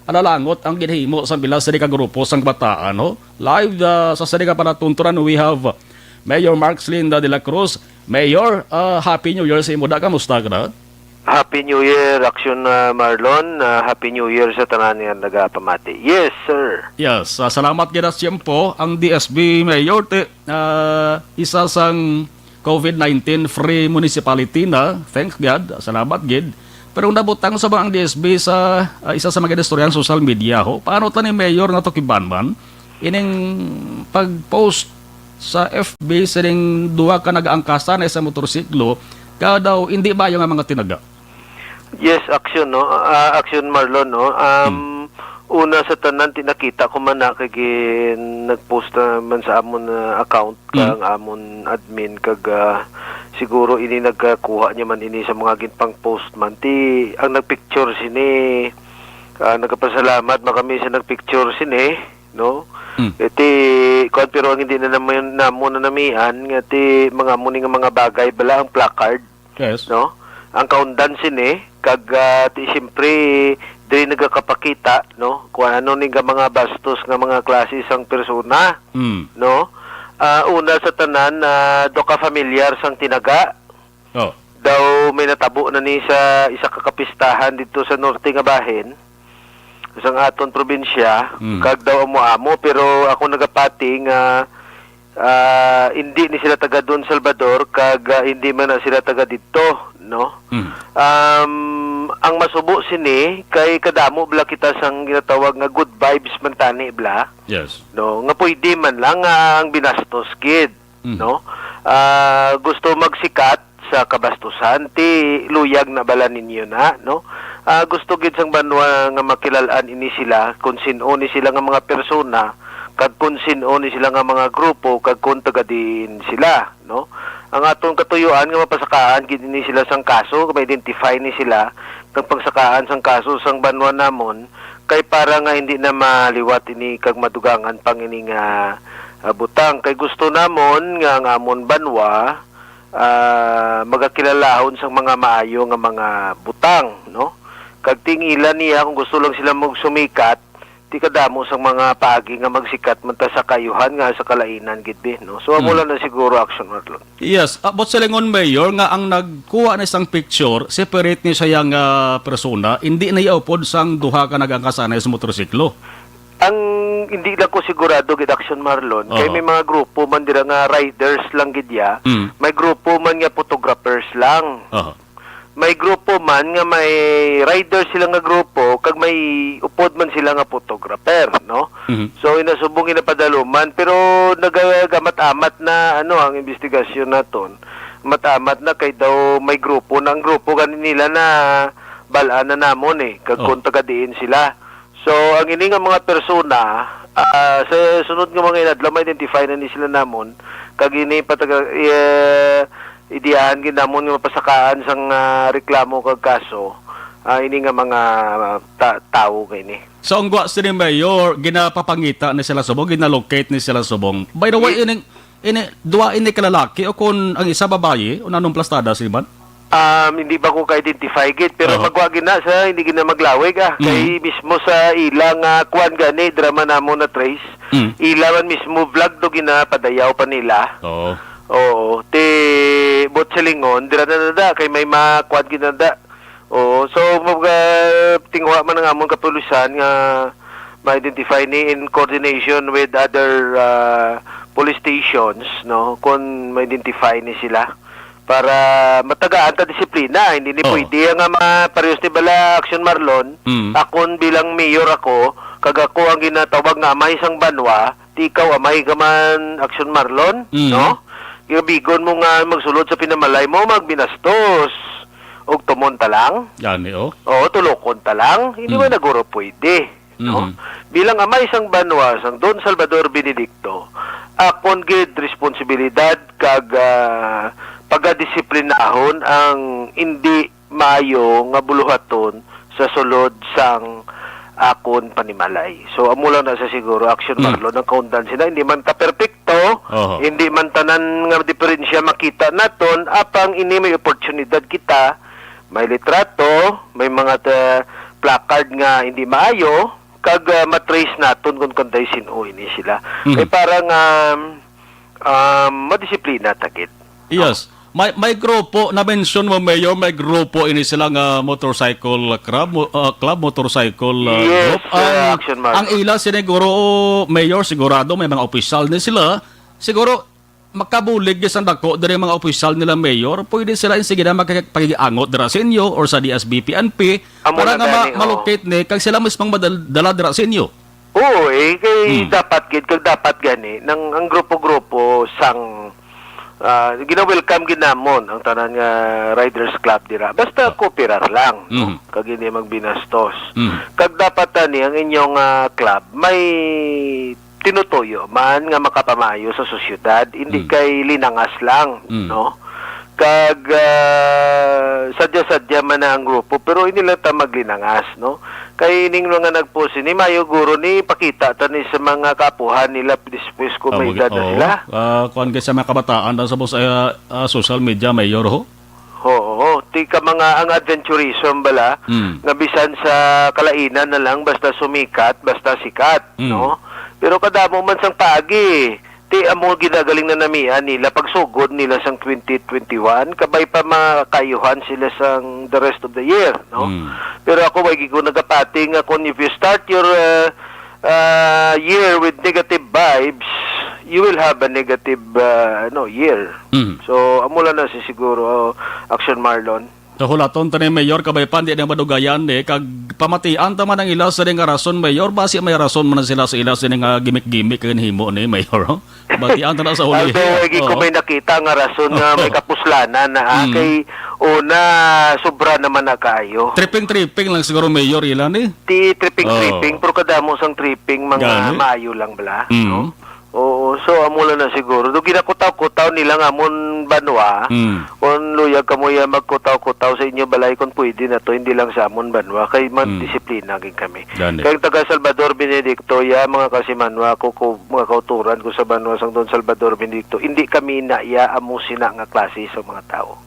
S3: alalangot ang ginhimo sa bilas sa grupo sang kabataan, no? Live sa sarili ka panatunturan we have Mayor Marx Linda de la Cruz. Mayor, Happy New Year sa imo da. Kamusta ka na?
S9: Happy New Year, Action Marlon. Happy New Year sa tanan nga nagapamati. Yes, sir.
S3: Yes, salamat gid sa po ang DSB Mayor isa sang COVID-19 free municipality na. Thanks God. Salamat gid. Pero nabutang sa ang DSB sa isa sa mga istoryan social media ho. Paano ta ni Mayor na to kibanman ining pag-post sa FB sining duha ka nag-aangkasa na sa motorsiklo ka daw hindi ba yung mga tinaga?
S9: Yes, Action no. Action Marlon no. Una sa tanan tinakita ko man na kay nagpost man sa amon account kang amon admin kag siguro ini nagkuha niya man ini sa mga ginpang post man ti ang nagpicture sini nagpasalamat makami sa nagpicture sini no. Iti kon pero ang hindi na naman namon na namian nga ti mga muni nga mga bagay bala ang placard.
S3: Yes.
S9: No? Ang kaundan sini kag ti siyempre diri nagakapakita no kung ano ni nga mga bastos nga mga klase sang persona. No? Una sa tanan do ka familiar sang tinaga.
S3: Oh.
S9: Daw may natabo na ni sa isa ka kapistahan dito sa norte nga bahin. Sa aton probinsya, kag daw amo pero ako nagapati nga hindi ni sila taga Don Salvador kag hindi man na sila taga dito, no? Ang masubo sini kay kadamo bla kita sang ginatawag nga good vibes man tani bla.
S3: Yes.
S9: No, nga pwede man lang ang binastos kid, no? Gusto magsikat sa kabastusan ti luyag na bala ninyo na, no? Gusto gid sang banwa nga makilalaan ini sila kung sino ni sila nga mga persona kag kung sino ni sila nga mga grupo kag kung taga din sila, no? Ang atong katuyuan nga mapasakaan gid ni sila sang kaso, ma-identify ni sila kag pagsakaan sang kaso sang banwa namon kay para nga hindi na maliwat ini kag madugangan pang ini nga butang kay gusto namon nga ang amon banwa magakilalahon sang mga maayo nga mga butang, no? Kag tingilan niya kung gusto lang sila magsumikat, ti kadamo sang mga pagi nga magsikat man ta sa kayuhan nga sa kalainan gid no. So amo lang na siguro Action Marlon.
S3: Yes, but sa lingon Mayor nga ang nagkuha na isang picture, separate ni siya yang persona, hindi na iupod sang duha ka nagangkasanay sa motorsiklo.
S9: Ang hindi lang ko sigurado gid Action Marlon, kay may mga grupo man dira nga riders lang gid ya. May grupo man nga photographers lang. May grupo man nga may riders sila nga grupo kag may upod man sila nga photographer, no? So inasubong inapadaluman pero nagagamat-amat na ano ang investigasyon naton. Matamat na kay daw may grupo ng grupo ganin nila na balaan na namon kag kung taga diin sila. So ang ini nga mga persona sa sunod nga mga inadlaw ma-identify na ni sila namon kag ini pataga idiyahan ginamon nga mapasakaan sang reklamo kag kaso ini nga mga tao kay ni.
S3: So ang gwa ni Mayor, ginapapangita ni sila subong, ginalocate ni sila subong. By the way, duwa ini kalalaki o kung ang isa babae, o nanong plastada si man?
S9: Hindi ba ko ka-identify git, pero magwagi na sa hindi gina maglawig kay mismo sa ilang kuan gani drama namo na trace. Ilawan mismo vlog do ginapadayaw pa nila. Oo, te bot silingon dira na kay may makuan ginada. Oo, so tingwa man ang among kapulisan nga ma-identify ni in coordination with other police stations, no, kung ma-identify ni sila para matagaan ta disiplina. Hindi ni pwede nga parehas ni bala Action Marlon. Akon bilang mayor ako, kag ako ang ginatawag nga amay sang banwa, ti ikaw amay ka man Action Marlon, no? Ibigon mo nga magsulod sa pinamalay mo, magbinastos. Og tumonta lang.
S3: Yan eh,
S9: Oo, tulokon ta lang. Hindi man naguro pwede. No? Bilang amay sang banwa, sang Don Salvador Benedicto, akon gid responsibilidad kag pagadisiplinahon ang hindi maayo nga buluhaton sa sulod sang akon panimalay. So amo lang na sa siguro Action Marlon ang kaundan sila, hindi man ta perpekto, hindi man tanan nga diferensya makita naton, apang ini may oportunidad kita, may litrato, may mga placard nga hindi maayo, kag matrace naton kung kanday sino ini sila. Kay parang madisiplina takit.
S3: Yes. May grupo, na-mention mo, Mayor, may grupo ini sila nga motorcycle club, motorcycle
S9: yes,
S3: group.
S9: Action Marlon.
S3: Ang ila siniguro, Mayor, sigurado may mga opisyal ni sila. Siguro, makabulig isang dako dari mga opisyal nila, Mayor, pwede sila sige na magpagiangot dira sa inyo or sa DSBP-NP para nga malocate ni kag sila mismong madala dira sa inyo.
S9: Oo, kay dapat gani nang ang grupo-grupo sang gina-welcome ginamon ang tanan nga Riders Club dira. Basta kooperar lang, no? Kag hindi magbinastos. Kag dapat tani ang inyong club may tinutuyo man nga makapamayo sa sosyedad, hindi kay linangas lang, no? Kag sadya-sadya man na ang grupo, pero hindi lang ta maglinangas, no? Kay ning nga nagpost ni Mayo Guro ni pakita ta ni sa mga kapuhan nila dispose ko may edad na sila.
S3: Kuan sa mga kabataan sa social media, Mayor ho?
S9: Oo, tika mga ang adventurism bala nga bisan sa kalainan na lang basta sumikat, basta sikat, no? Pero kadamo man sang pagi, ti amo ginagaling na namian nila pagsugod nila sang 2021, kabay pa makayuhan sila sang the rest of the year, no? Pero ako way gigo nagapati nga kung if you start your year with negative vibes, you will have a negative year. So amo lang na siguro Action Marlon.
S3: So hulaton ta ni Mayor kabay pan di na madugayan kag pamatian ta man ang ila sa nga rason, Mayor, basi may rason man sila sa ila sa nga gimik-gimik kag himo ni Mayor. Batian ta na sa huli.
S9: Although ko may nakita nga rason nga may kapuslanan na kay una sobra naman na kaayo.
S3: Tripping lang siguro, Mayor, ilan ni?
S9: Tripping pero kadamo sang tripping mga maayo lang bala, no? Oo, so amo lang na siguro. Do ginakutaw-kutaw nila nga amon banwa. Kung luyag kamoy magkutaw-kutaw sa inyo balay kung pwede na to, hindi lang sa amon banwa kay disiplina gid kami. Kay taga Salvador Benedicto mga kasimanwa ko mga kauturan ko sa banwa sang Don Salvador Benedicto, hindi kami na amo sina nga klase sa mga tao.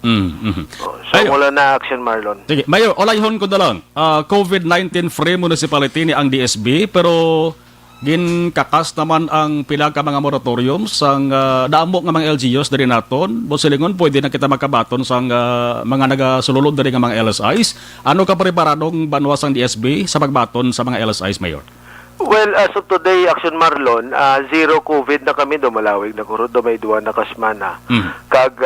S9: So wala na Action Marlon.
S3: Sige, Mayor, olayhon ko na lang. COVID-19 free municipality ni ang DSB, pero ginkakas naman ang pila ka mga moratorium sang damo nga mga LGUs dari naton. Bosilingon pwede na kita makabaton sang mga nagasululod dari nga mga LSIs. Ano ka preparadong banwa sang DSB sa pagbaton sa mga LSIs, Mayor?
S9: Well, as of today, Action Marlon, zero COVID na kami, dumalawig na kurod, dumay duwa na kasmana. Kag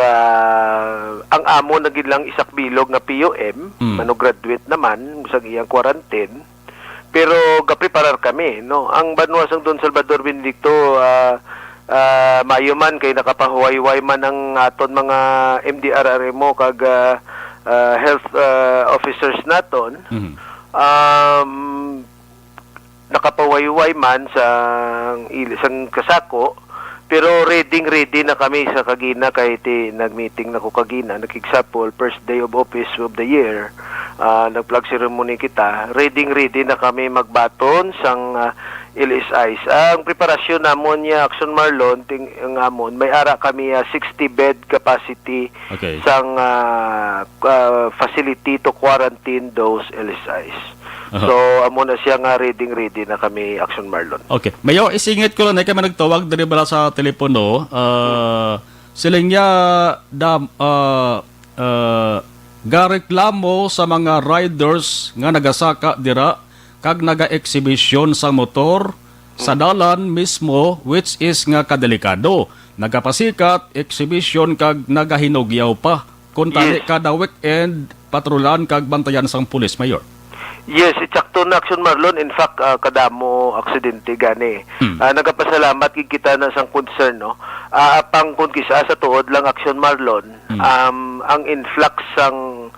S9: ang amo naging lang isak bilog na POM, mano-graduate naman sa iyang quarantine. Pero gapreparar kami, no? Ang banwa sang Don Salvador Benedicto, mayo man kay nakapahuwayway man ang aton mga MDRRMO kag health officers naton. Nakapahuwayway man sang kasako, pero ready na kami sa kagina kay nagmeeting na ko kagina, nakigsapol first day of office of the year. nag-flag ceremony kita, ready na kami magbaton sang LSIs. Ang preparasyon namon niya Action Marlon ang amon may ara kami 60 bed capacity sang facility to quarantine those LSIs. So amo na siya nga ready na kami Action Marlon.
S3: Okay. Mayor, isingit ko lang na kami nagtawag diri bala sa telepono. Sila niya gareklamo sa mga riders nga nagasaka dira kag naga-exhibition sa motor sa dalan mismo, which is nga kadelikado. Nagapasikat exhibition kag nagahinugyaw pa. Kung tali kada weekend patrolan kag bantayan sang pulis, Mayor.
S9: Yes, itsakto na Action Marlon. In fact, kadamo aksidente gani. Nagapasalamat gid kita na sang concern, no. Apang kun kisa sa tuod lang Action Marlon, ang influx sang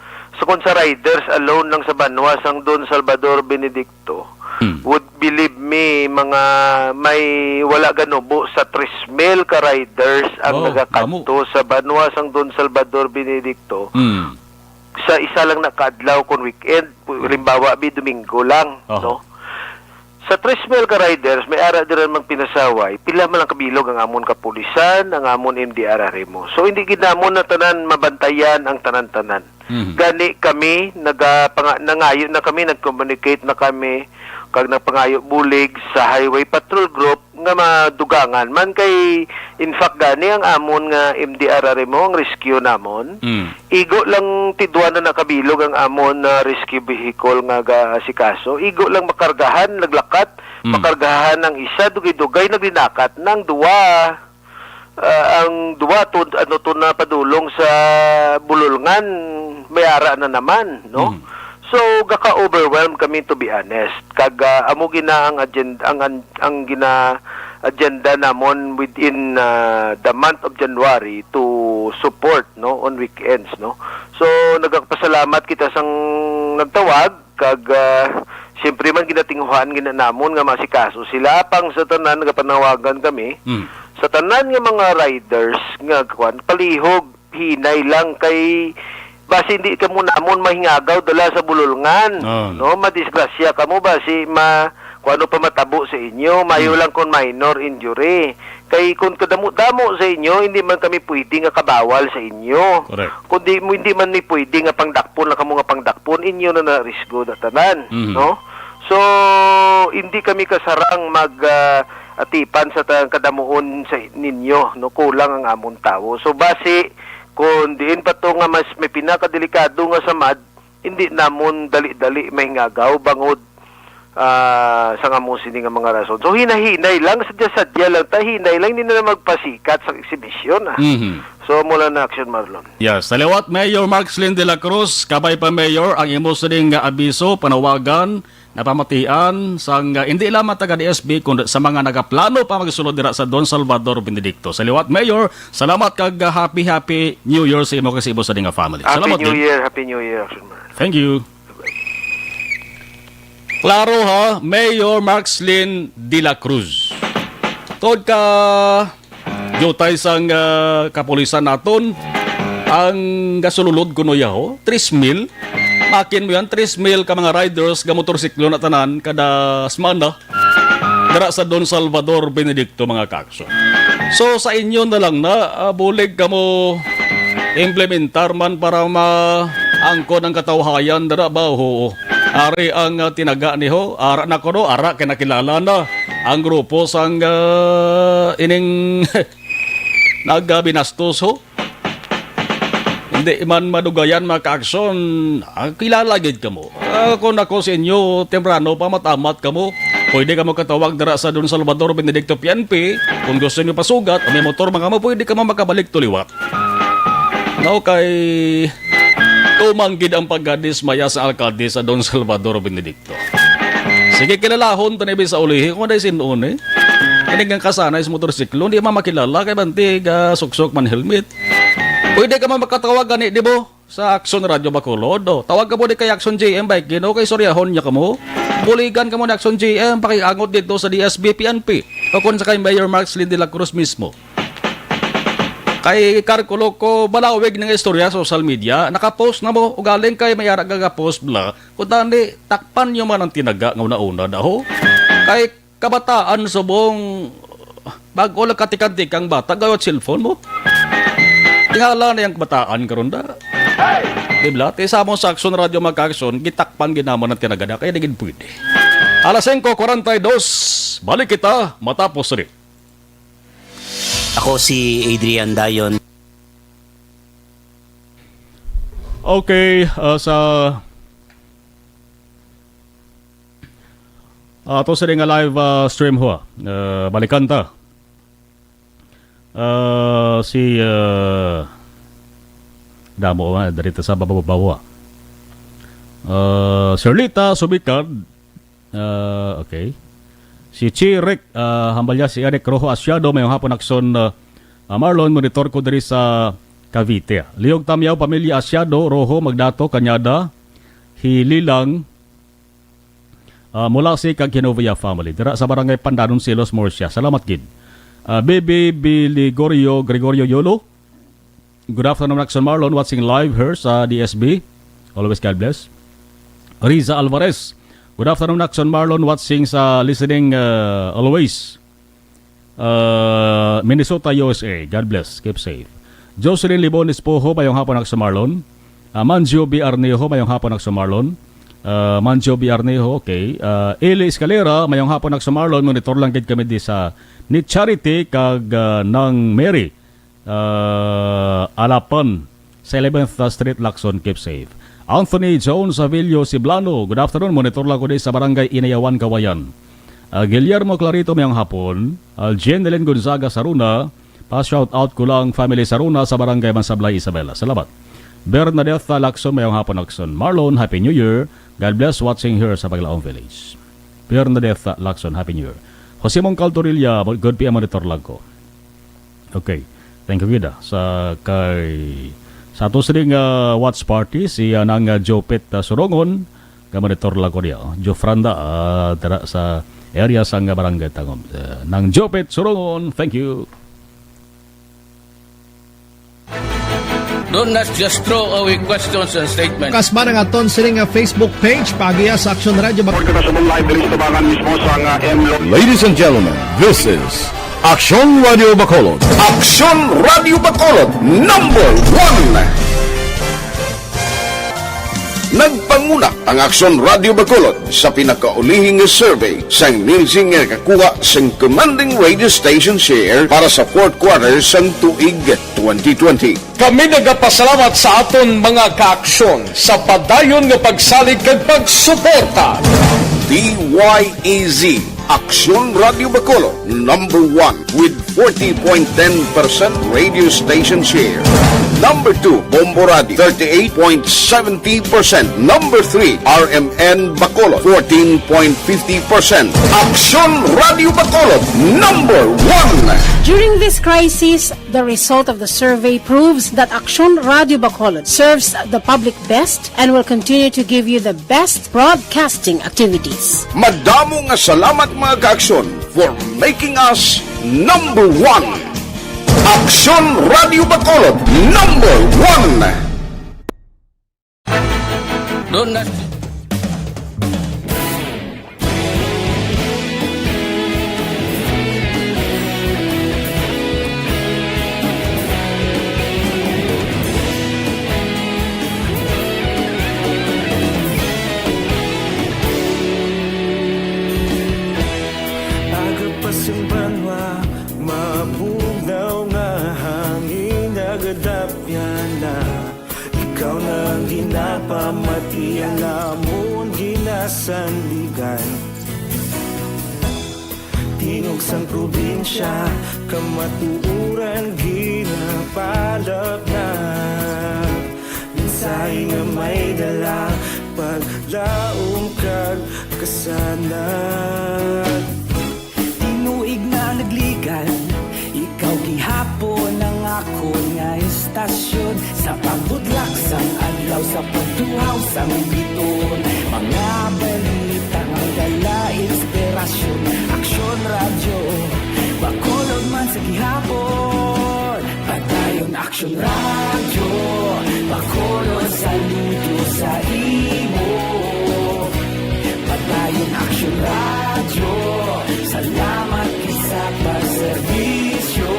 S9: sa riders alone lang sa Banwa sang Don Salvador Benedicto. Would believe me, mga may wala ganubo sa 3,000 ka riders ang nagakanto sa Banwa sang Don Salvador Benedicto. Sa isa lang na kadlaw kon weekend, limbawa Domingo lang, no. Sa 3,000 ka riders may ara diran mang pinasaway, pila man lang kabilog ang amon kapulisan, ang amon MDRRMO. So hindi gid namon na tanan mabantayan ang tanan-tanan. Gani kami nangayo na kami, nag-communicate na kami kag nagpangayo bulig sa Highway Patrol Group nga madugangan man kay in fact gani ang amon nga MDRRMO ang rescue namon. Igo lang tidwa na nakabilog ang amon na rescue vehicle nga gaasikaso. Igo lang makargahan, naglakat, makargahan ang isa dugay-dugay naglinakat ng duwa. Ang duwa to na padulong sa bululngan may ara na naman, no. So gaka-overwhelm kami, to be honest. Kag amo gina ang agenda ang gina agenda namon within the month of January to support, no, on weekends, no. So nagpasalamat kita sang nagtawag kag siyempre man ginatinghuan ginanamon nga masikaso sila pang sa tanan nagapanawagan kami. Sa tanan nga mga riders nga palihog hinay lang kay basi hindi ka mo namon mahingagaw dala sa bululngan, no, madisgrasya ka mo basi kuano pa matabo sa inyo, mayo lang kon minor injury. Kay kung kadamo-damo sa inyo, hindi man kami pwede nga kabawal sa inyo. Kundi hindi man ni pwede nga pangdakpon lang kamo nga pangdakpon inyo na risgo na tanan, no. So hindi kami kasarang atipan sa kadamuon sa ninyo, no, kulang ang amon tawo. So basi kung diin pa to nga mas may pinakadelikado nga samad, hindi namon dali-dali mahingagaw bangod sa nga mo sini nga mga rason. So hinahinay lang, sadya lang, hinay lang, hindi na magpasikat sa exhibition. So mula na Action Marlon.
S3: Yes, salawat Mayor Marcelin de la Cruz, kabay pa Mayor, ang imo sining nga abiso, panawagan, napamatian sang hindi lamang taga DSB kundi sa mga nagaplano pa magsulod dira sa Don Salvador Benedicto. Salawat Mayor, salamat kag happy New Year sa imo kasi ibo sa dinga family. Salamat
S9: Happy New Year Action Marlon.
S3: Thank you. Klaro ha, Mayor Marcelin de la Cruz. Tod ka jutay sang kapulisan naton ang gasululod kuno yaho 3,000. Makin mo yan 3,000 ka mga riders ga motorsiklo na tanan kada semana dara sa Don Salvador Benedicto mga kakso. So sa inyo na lang na bulig ka mo implementar man para maangkon ang katawhayan dara ba ho. Ari ang tinaga ni ho, ara na ko ara kinakilala na ang grupo sang ining nagbinastos ho. Hindi man madugayan maka-aksyon, kilala gid ka mo. Kung ako sa inyo, temprano pa matamat ka mo, pwede ka mo katawag dara sa Don Salvador Benedicto PNP, kung gusto nyo pasugat, o may motor mga mo, pwede ka mo makabalik tuliwat. Now kay tumanggid ang paggadismaya sa alkalde sa Don Salvador Benedicto. Sige, kilalahon tanibi sa ulihi, kung ada sinuon eh. Kanigang kasanay sa motorsiklo, hindi makilala kay bantig, suksok man helmet. Pwede ka man makatawag gani, di bo? Sa Action Radio Bacolod. Tawag ka mo di kay Action JM Bike, no? Kay soryahon niya ka mo. Buligan ka mo na Action JM, pakiangot dito sa DSB PNP. O kung sa kay Mayor Marcelin de la Cruz mismo. Kay karkulo ko balawig ng istorya sa social media, nakapost na mo, ugaling kay mayara gagapost bla, kung tani, takpan nyo man ang tinaga ng una-una daho. Kay kabataan subong, bago lang katikantikang bata, gawat cellphone mo. Tingala na yung kabataan karon da. Dibla, sa mong sa Aksyon Radio Mag-Aksyon, gitakpan ginamon ng tinaga na, kaya naging pwede. Alas 5:42, balik kita, matapos rin.
S10: Ako si Adrian Dayon.
S3: Okay, sa ito sa nga live stream ho. Balikan ta. Si damo darito sa bababawa. Sirlita Subikad. Okay. Si Chirek, hambalya si Eric Rojo Asyado, mayong hapon akson Marlon, monitor ko diri sa Cavite. Liog tamyaw, pamilya Asyado, Rojo, Magdato, Kanyada, Hililang, mula si Kagkinovia family. Dira sa barangay Pandanon, Silos, Morsia. Salamat, kid. Baby Biligorio, Gregorio Yolo. Good afternoon, akson Marlon, watching live here sa DSB. Always God bless. Riza Alvarez. Good afternoon, Action Marlon, watching listening always. Minnesota, USA. God bless. Keep safe. Jocelyn Libones Poho, mayong hapon Action Marlon. Manjo B. Arnejo, mayong hapon Action Marlon. Manjo B. Arnejo, okay. Eli Escalera, mayong hapon Action Marlon. Monitor lang kid kami di sa ni Charity kag ng Mary. Alapan sa 11th Street, Lacson. Keep safe. Anthony Jones Avilio Siblano. Good afternoon. Monitor lang ko din sa barangay Inayawan, Kawayan. Guillermo Clarito mayang hapon. Jeneline Gonzaga Saruna. Pa-shout out ko lang family Saruna sa barangay Mansablay, Isabela. Salamat. Bernadette Lacson mayang hapon Lacson. Marlon, Happy New Year. God bless watching here sa Paglaong Village. Bernadette Lacson, Happy New Year. Jose Mongcal Torilla, good PM monitor lang ko. Okay. Thank you, Vida. Sa ato sining watch party, si nang Jopet Surongon, kamonitor lang ko niya. Jofranda, tara sa area sa barangay Tangom. Nang Jopet Surongon, thank you.
S7: Do not just throw away questions and statements.
S8: Kasma ng aton sining Facebook page, pagiya sa Aksyon Radio.
S4: Ladies and gentlemen, this is Aksyon Radio Bacolod. Aksyon Radio Bacolod, number 1. Nagpanguna ang Aksyon Radio Bacolod sa pinakaulihing survey sa Nielsen nga kakuha sa commanding radio station share para sa fourth quarter sa tuig 2020.
S1: Kami nagapasalamat sa aton mga kaaksyon sa padayon nga pagsalig kag pagsuporta.
S4: DYEZ Aksyon Radio Bacolod, number 1 with 40.10% radio station share. Number 2, Bombo Radio, 38.70%. Number 3, RMN Bacolod, 14.50%. Aksyon Radio Bacolod, number 1.
S11: During this crisis, the result of the survey proves that Aksyon Radio Bacolod serves the public best and will continue to give you the best broadcasting activities.
S4: Madamo nga salamat mga kaaksyon for making us number 1. Aksyon Radio Bacolod, number 1.
S7: Do not...
S6: Ikaw nang ginapamati ang amon ginasandigan. Tingog sang probinsya, kamatuuran ginapalap na. Minsay nga may dala, paglaom kag kasanan. Tinuig na nagligan, ikaw gihapon ang ako nga istasyon. Sa pagbudlak sang adlaw, sa pagtuhaw sang biton, mga balita ang dala inspirasyon. Aksyon Radio, Bacolod man sa gihapon, patayo Action Radio, Bacolod, saludo sa imo. Padayon Action Radio, salamat sa pagserbisyo.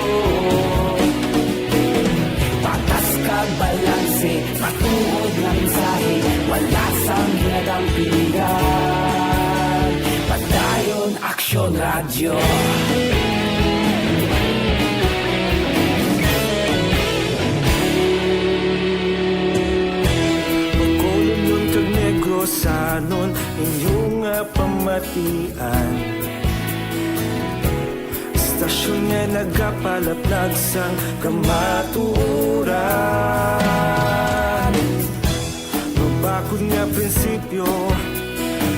S6: Patas kag balanse, patuod na mensahe, wala sang ginadang pilihan. Padayon Action Radio.
S12: Sanon inyong pamatian, stasyon nga nagapalaplag sang kamaturan. Mabakod nga prinsipyo,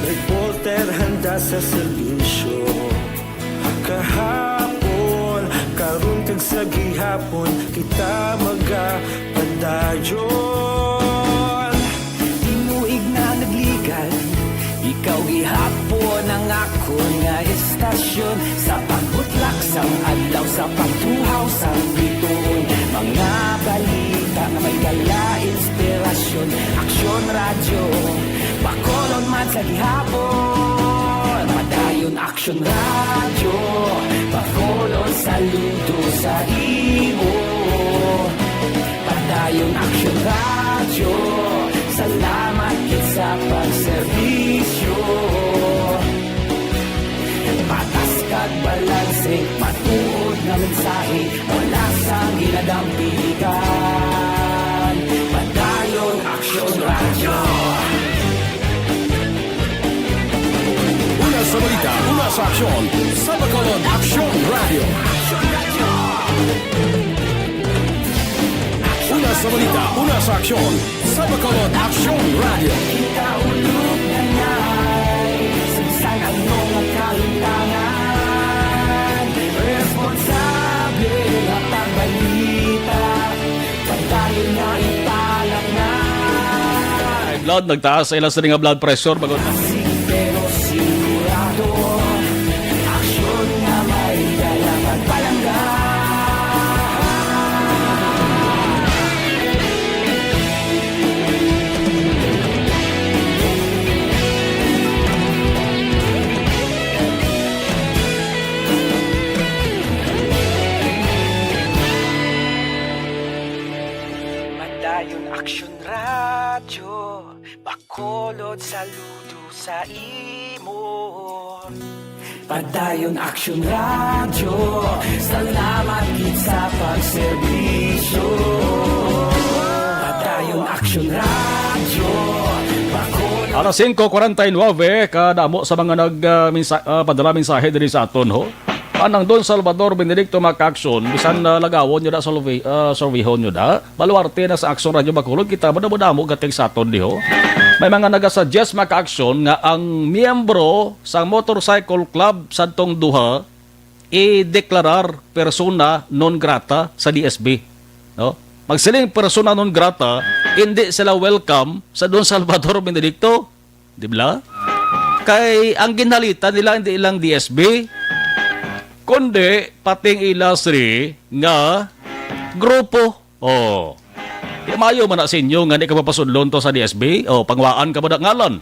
S12: reporter handa sa serbisyo. Kahapon, karon kag sa gihapon, kita magapadayon.
S6: Ikaw gihapon ang akon nga estasyon, sa pagbutlak sang adlaw, sa pagtuhaw sang bituon. Mga balita nga may dala inspirasyon. Action Radio, Bacolod man sa gihapon. Padayon Action Radio, Bacolod, saludo sa imo. Padayon Action Radio, salamat sa pagserbisyo. Patas kag balanse, patuod na mensahe, wala sang ginadang pilihan. Padayon Action Radio.
S1: Una sa balita, una sa aksyon, sa Bacolod Action Radio. Una sa balita, una sa aksyon, sa Bacolod Action Radio.
S6: Ikaulog na na'y saan ang mga kahintangan. Responsable at ang balita, padayon na ipalag na.
S3: Ay, blood, nagtaas sa ilang sa nga blood pressure. Bagot na.
S6: Pero sigurado, aksyon na may dalang pagpalangga. Action Radio, Bacolod, saludo sa imo. Padayon Action Radio, salamat gid sa pagserbisyo. Padayon Action Radio, Bacolod.
S3: Alas 5:49 kadamo sa mga padala mensahe diri sa aton ho. Anang Don Salvador Benedicto Mac-Action, bisan lagawon nyo da surveyhon nyo da, baluarte na sa Action Radio Bacolod, kita mo gating sa aton di ho. May mga nagasuggest Mac-Action nga ang miyembro sa motorcycle club sa tong duha i-deklarar persona non grata sa DSB. No? Magsiling persona non grata, hindi sila welcome sa Don Salvador Benedicto. Di ba? Kay ang ginhalita nila hindi ilang DSB, kundi pating ilasri nga grupo. Oh. Di mayo man na sa inyo nga di ka mapasudlon to sa DSB. Oh, pangwaan ka mo da ngalan.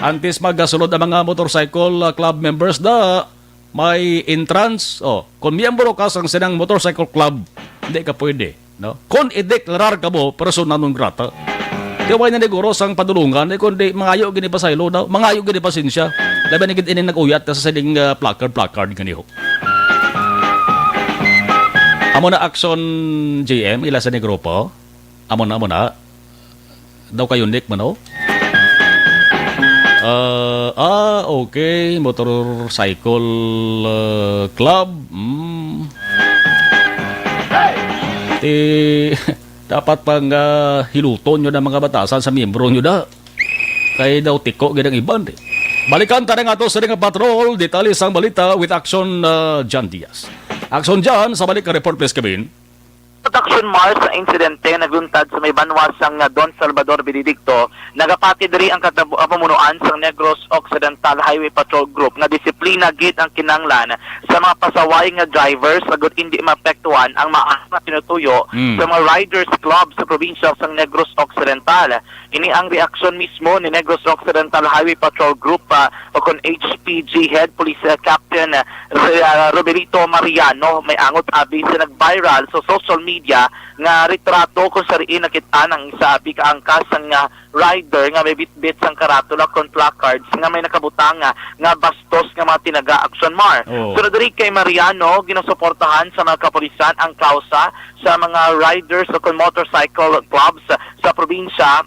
S3: Antes magasulod ang mga motorcycle club members da may entrance. Oh, kung miyembro ka sang sinang motorcycle club, hindi ka pwede, no? Kung i-deklarar ka mo persona non grata, di ba na neguro sang padulungan, kundi mangayo gini pa saylo daw, mangayo gini pa sinsya. Labi na gid ini nag-uyat sa sining placard ganiho. Amo na Action JM, ila sa ni grupo. Amo na. Daw kayo Nick man o? Okay. Motorcycle club. Dapat pang hiluton nyo ng mga batasan sa miyembro nyo da. Kaya daw tiko ganang iban. Balikan tayo nga to sa ring patrol. Detalye sang balita with Action John Diaz. Action John, sa balik ka report please Kevin.
S5: Action Mars sa insidente nagluntad sa may banwasang Don Salvador Benedicto, nagapati diri ang pamunuan sa Negros Occidental Highway Patrol Group nga disiplina gid ang kinanglan sa mga pasaway nga drivers agud hindi maapektuhan ang maas na tinutuyo sa mga riders club sa probinsya sa Negros Occidental. Ini ang reaksyon mismo ni Negros Occidental Highway Patrol Group o kon HPG Head Police Captain Roberto Mariano may angot abi sa nag-viral sa social media nga retrato kung sariin nakita ng isa abi kaangkas nga rider nga may bitbit sang karatula kon placards nga may nakabutang nga bastos nga mga tinaga Action Mar. So diri kay Mariano ginusuportahan sa mga kapulisan ang kausa sa mga riders o kon motorcycle clubs sa probinsya.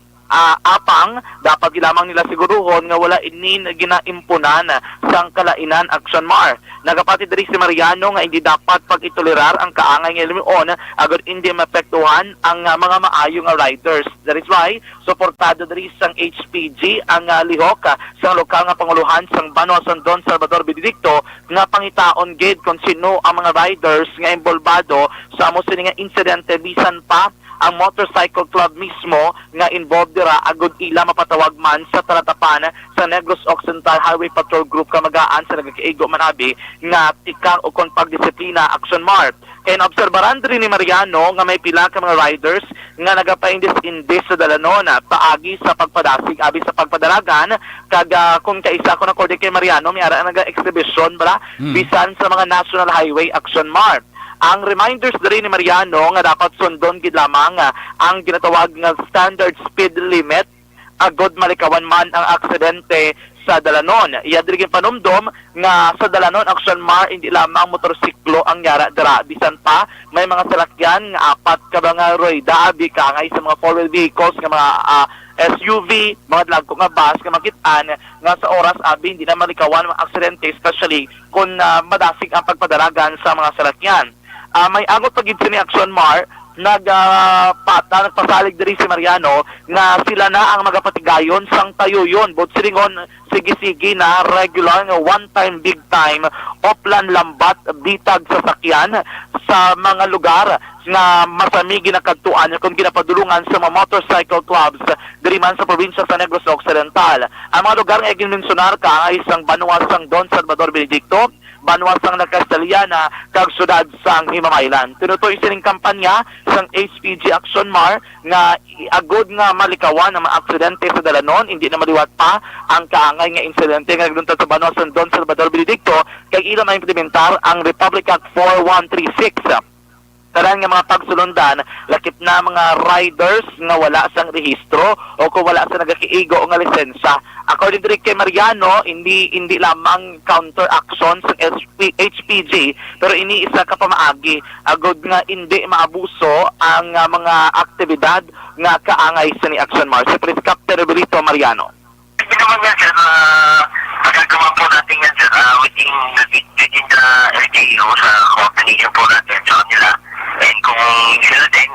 S5: Apang dapat lamang nila siguruhon nga wala inin ginaimpunan sang kalainan Action Mar. Nagapati diri si Mariano nga hindi dapat pag-itolerar ang kaangay nga ilimion agad hindi maapektuhan ang mga maayo nga riders. That is why suportado diri sang HPG ang lihok sang lokal nga panguluhan sang Banwasan Don Salvador Benedicto nga pangitaon gid kung sino ang mga riders nga involvado sa amo sini nga insidente bisan pa ang motorcycle club mismo nga involved dira agud ila mapatawag man sa talatapan sa Negros Occidental Highway Patrol Group kamagaan sa nagkaigo manabi nga tikang o kon pagdisiplina Action Mar. Kaya naobserbaran rin ni Mariano nga may pila ka mga riders nga nagapaindis-indis sa dalanon paagi sa pagpadasig abi sa pagpadalagan kag kung kaisa ko na kay Mariano may ara naga-exhibition bala bisan sa mga National Highway Action Mar. Ang reminders diri ni Mariano nga dapat sundon gid lamang ang ginatawag nga standard speed limit agod malikawan man ang aksidente sa dalanon. Iya diri panumdom nga sa dalanon Action Mar hindi lamang motorsiklo ang yara dira bisan pa may mga salakyan nga apat ka mga rueda abi kangay sa mga four-wheel vehicles nga mga SUV, mga dlagko nga bus nga makitaan nga sa oras abi hindi na malikawan ang aksidente especially kung madasig ang pagpadalagan sa mga salakyan. May angot pagid ni Action Mar nagpasalig diri si Mariano nga sila na ang magapatigayon sang tayuyon bot silingon sige-sige na regular nga one time big time oplan lambat bitag sa sakyan sa mga lugar nga masami ginakadtuan kung ginapadulungan sa mga motorcycle clubs diri man sa probinsya sa Negros Occidental. Ang mga lugar nga ginmensionar ka ay isang Banwasang Don Salvador Benedicto, Banwasang Nagkastaliana, kag sudad sang Himamaylan. Tinutoy sining kampanya sang HPG Action Mar nga agod nga malikawan ang mga aksidente sa dalanon, hindi na maliwat pa ang kaangay nga insidente nga nagduntad sa Banwasang Don Salvador Benedicto kay ila maimplementar ang Republic Act 4136. Taran nga mga pagsulundan lakip na mga riders nga wala sang rehistro o kung wala sa nagakiigo nga lisensya. According to kay Mariano, hindi lamang counter action sa HPG pero ini isa ka pamaagi agod nga hindi maabuso ang mga aktibidad nga kaangay sa ni Action Mar. Si Police Captain Roberto Mariano.
S13: Hindi naman yan sir, magagawa po natin yan sir within the LGU sa coordination po natin sa kanila. And kung sila din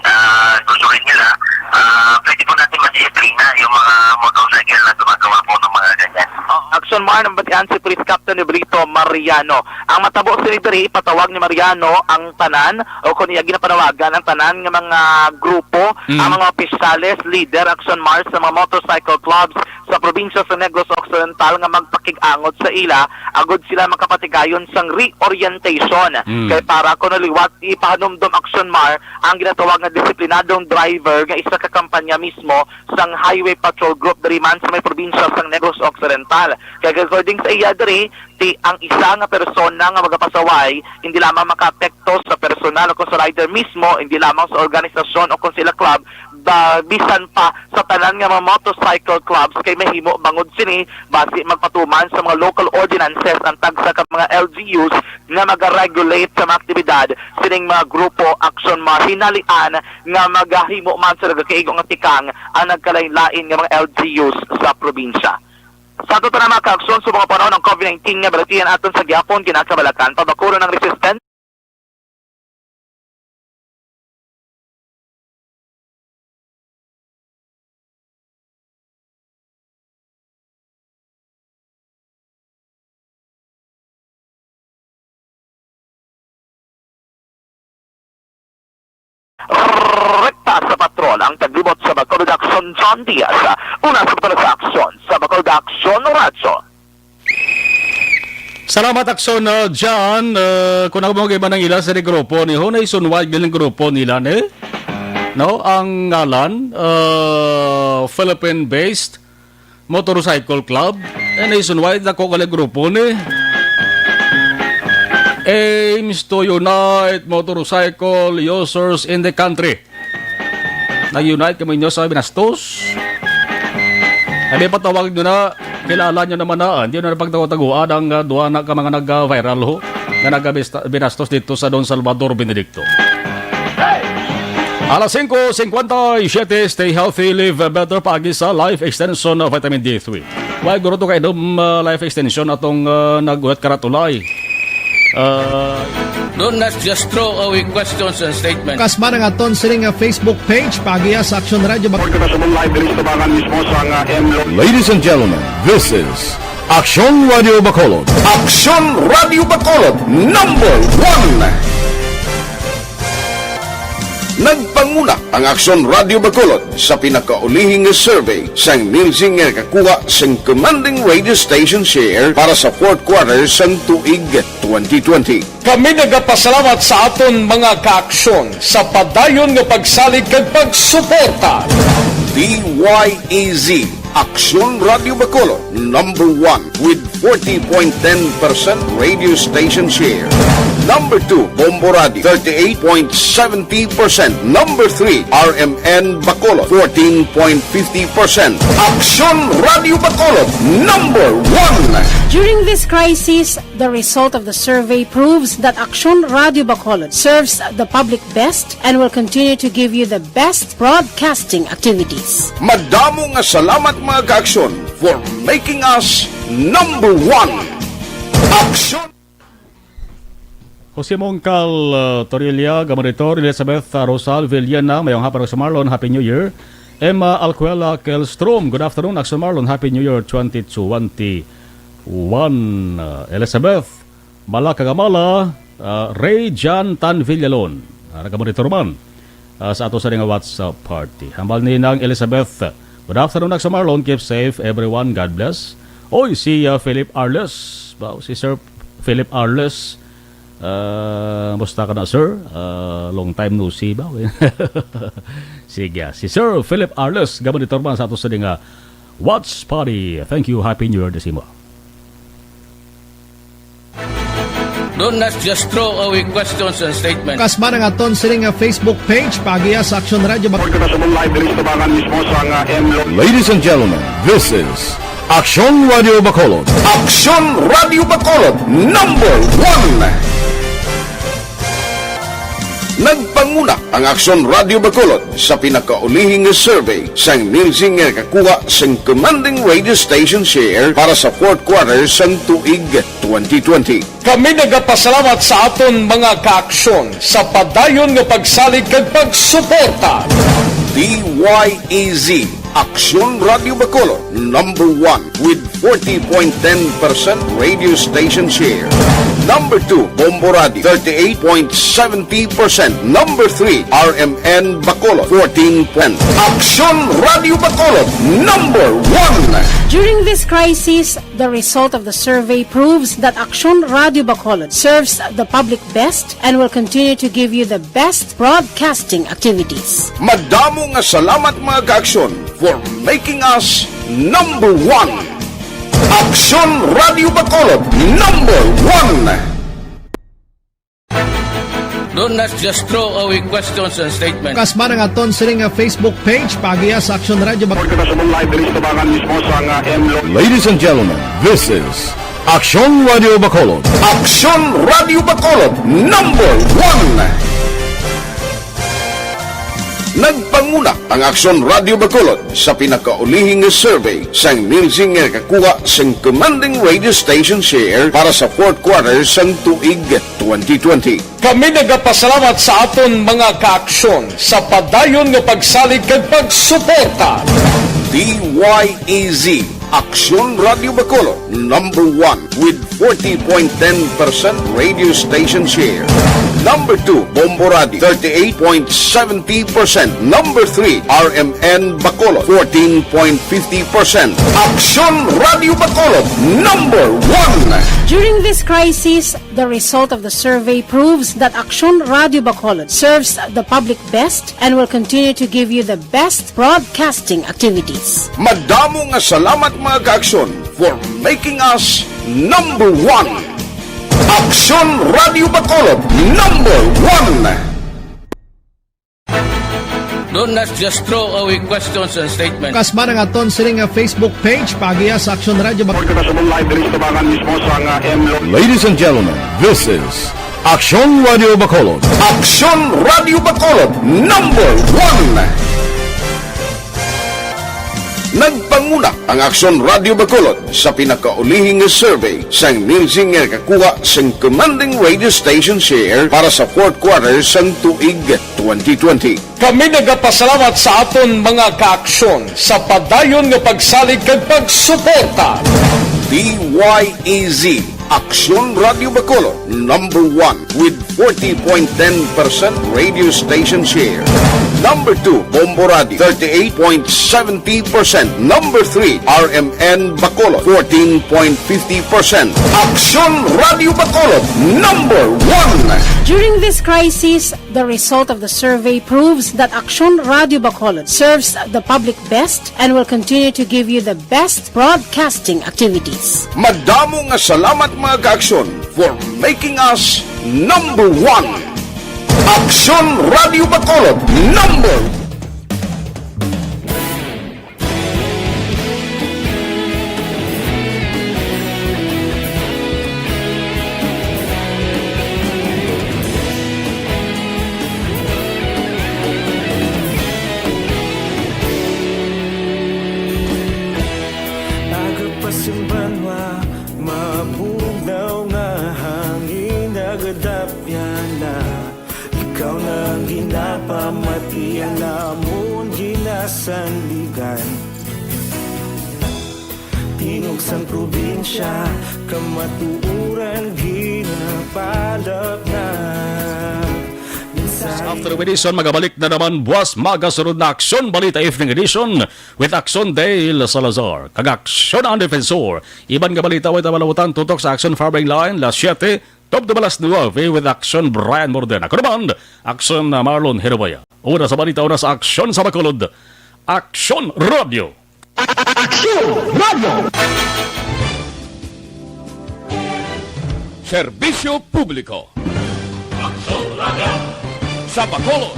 S13: gusto rin nila, pwede po natin madisiplina yung mga motorcycle na gumagawa po ng mga ganyan.
S5: Action Mar ng batian si Police Captain Roberto Mariano. Ang matabo si Lidri, patawag ni Mariano ang tanan o kung iya ginapanawagan ang tanan ng mga grupo, ang mga opisyales, leader, Action Mar sa mga motorcycle clubs sa probinsya sa Negros Occidental nga magpakig-angot sa ila, agod sila makapatigayon sang reorientation. Kaya para kung naliwat, ipahanumdom Action Mar ang ginatawag na disiplinadong driver nga isa ka kampanya mismo sang Highway Patrol Group diri man sa may probinsya sang Negros Occidental. Kaya according sa iya diri, ang isa nga persona nga magapasaway hindi lamang makaapekto sa personal o kung sa rider mismo, hindi lamang sa organisasyon o kung sila club, bisan pa sa tanan nga mga motorcycle clubs kay mahimo bangod sini base magpatuman sa mga local ordinances ang tagsa ka mga LGUs nga mag-regulate sa mga aktibidad sining mga grupo Action Mar hinalian nga magahimo man sa nagkaigo nga tikang ang nagkalain-lain nga mga LGUs sa probinsya. Sa ato na mga ka-aksyon sa mga panahon ng COVID-19 nga balatian aton sa gihapon kinakabalakan pabakuro ng resistent
S9: rekta sa patrol ang taglibot sa Bacolod Action John Diaz. Una sa patrol sa aksyon sa Bacolod Action Radyo.
S3: Salamat Aksyon John. Kung ako mga iba ng ilan sa grupo ni Honay Sunwag din ng grupo nila no, ang ngalan Philippine-based motorcycle club nationwide na ko kala grupo ni aims to unite motorcycle users in the country. Nag-unite kami nyo sa Binastos. Hindi patawag nyo na, kilala nyo naman na, hindi nyo na pagtago-taguan ang duwa na ka mga nag-viral ho na nag-Binastos dito sa Don Salvador Benedicto. Alas 5:57, stay healthy, live better pagi sa Life Extension Vitamin D3. Why guro to kayo Life Extension atong nag-uwet karatulay.
S7: Do not just throw away questions and statements.
S8: Kasma ng aton sining Facebook page pagiya sa Action Radio.
S4: Ladies and gentlemen, this is Action Radio Bacolod. Action Radio Bacolod, number 1. Nagpanguna ang Action Radio Bacolod sa pinakaulihing survey sang Nielsen nga kakuha sang commanding radio station share para sa fourth quarter sang tuig 2020.
S1: Kami nagapasalamat sa aton mga kaaksyon sa padayon nga pagsalig kag pagsuporta.
S4: DYEZ Action Radio Bacolod, number 1 with 40.10% radio station share. Number 2, Bombo Radio, 38.70%. Number 3, RMN Bacolod, 14.50%. Action Radio Bacolod, number 1.
S11: During this crisis, the result of the survey proves that Action Radio Bacolod serves the public best and will continue to give you the best broadcasting activities.
S4: Madamo nga salamat mga kaaksyon for making us number 1. Action!
S3: Jose Mongcal Torilla, Gamaritor, Elizabeth Rosal Villena, mayong hapon sa Marlon, Happy New Year. Emma Alcuela Kelstrom, good afternoon, Action Marlon, Happy New Year 2021. Elizabeth Malakagamala, Ray Jan Tan Villalon, Gamaritor man, sa ato sa ring WhatsApp party. Hambal ni nang Elizabeth, good afternoon, Action Marlon, keep safe everyone, God bless. Oy, si Philip Arles, si Sir Philip Arles, musta ka na sir? Long time no see ba? Sige, si Sir Philip Arles, Gamanitor man sa ato sa nga Watch Party. Thank you, Happy New Year Decimo.
S7: Do not just throw away questions and statements.
S8: Kasma ng aton sining Facebook page pagiya sa Action Radio.
S4: Ladies and gentlemen, this is Action Radio Bacolod. Action Radio Bacolod, number 1. Nagpanguna ang Action Radio Bacolod sa pinakaulihing survey sang Nielsen nga kakuha sang commanding radio station share para sa fourth quarter sang tuig 2020.
S1: Kami nagapasalamat sa aton mga kaaksyon sa padayon nga pagsalig kag pagsuporta.
S4: DYEZ Action Radio Bacolod, number 1 with 40.10% radio station share. Number 2, Bombo Radio, 38.70%. Number 3, RMN Bacolod, 14%. Action Radio Bacolod, number 1.
S11: During this crisis, the result of the survey proves that Action Radio Bacolod serves the public best and will continue to give you the best broadcasting activities.
S4: Madamo nga salamat mga kaaksyon for making us number 1. Action Radio Bacolod, number 1.
S7: Do not just throw away questions and statements.
S8: Kasma ng aton sining Facebook page pagiya sa Action Radio.
S4: Ladies and gentlemen, this is Action Radio Bacolod. Action Radio Bacolod, number 1. Nagpanguna ang Action Radio Bacolod sa pinakaulihing survey sang Nielsen nga kakuha sang commanding radio station share para sa fourth quarter sang tuig 2020.
S1: Kami nagapasalamat sa aton mga kaaksyon sa padayon nga pagsalig kag pagsuporta.
S4: DYEZ Aksyon Radio Bacolod, number 1 with 40.10% radio station share. Number 2, Bombo Radio, 38.70%. Number 3, RMN Bacolod, 14.50%. Aksyon Radio Bacolod, number 1.
S11: During this crisis, the result of the survey proves that Aksyon Radio Bacolod serves the public best and will continue to give you the best broadcasting activities.
S4: Madamo nga salamat mga ka-aksyon for making us number 1. Aksyon Radio Bacolod, number 1.
S7: Do not just throw away questions and statements.
S8: Kasma ng aton sining nga Facebook page pagiya sa Aksyon Radio Bacolod.
S1: Ladies and gentlemen, this is Aksyon Radio Bacolod.
S4: Aksyon Radio Bacolod, number 1. Nagpanguna ang Aksyon Radio Bacolod sa pinakaulihing survey sang Nilsing nga kakuha sang commanding radio station share para sa fourth quarter sang tuig 2020.
S1: Kami nagapasalamat sa aton mga kaaksyon sa padayon nga pagsalig kag pagsuporta.
S4: DYEZ Aksyon Radio Bacolod, number 1 with 40.10% radio station share. Number 2, Bombo Radio, 38.70%. Number 3, RMN Bacolod, 14.50%. Aksyon Radio Bacolod, number 1.
S11: During this crisis, the result of the survey proves that Aksyon Radio Bacolod serves the public best and will continue to give you the best broadcasting activities.
S4: Madamo nga salamat mga ka-aksyon for making us number 1. Aksyon Radio Bacolod, number
S12: 1. Agapasimbangwa, mabugaw nga hangin agadapya na. Ikaw nang ginapamatian namon ginasandigan. Tingog sang probinsya, kamatuuran ginapalap na.
S3: After edition, magabalik na naman buwas magasunod na Aksyon Balita Evening Edition with Aksyon Dale Salazar. Kag-Aksyon ang Defensor. Iban nga balita with malamutan tutok sa Aksyon Farming Line, las 7, top de balas 9 with Aksyon Brian Morden. Ako naman, Aksyon Marlon Herobaya. Una sa balita, una sa Aksyon sa Bacolod, Aksyon Radio.
S1: Aksyon Radio! Serbisyo Publiko. Aksyon Radio! Sa Bacolod.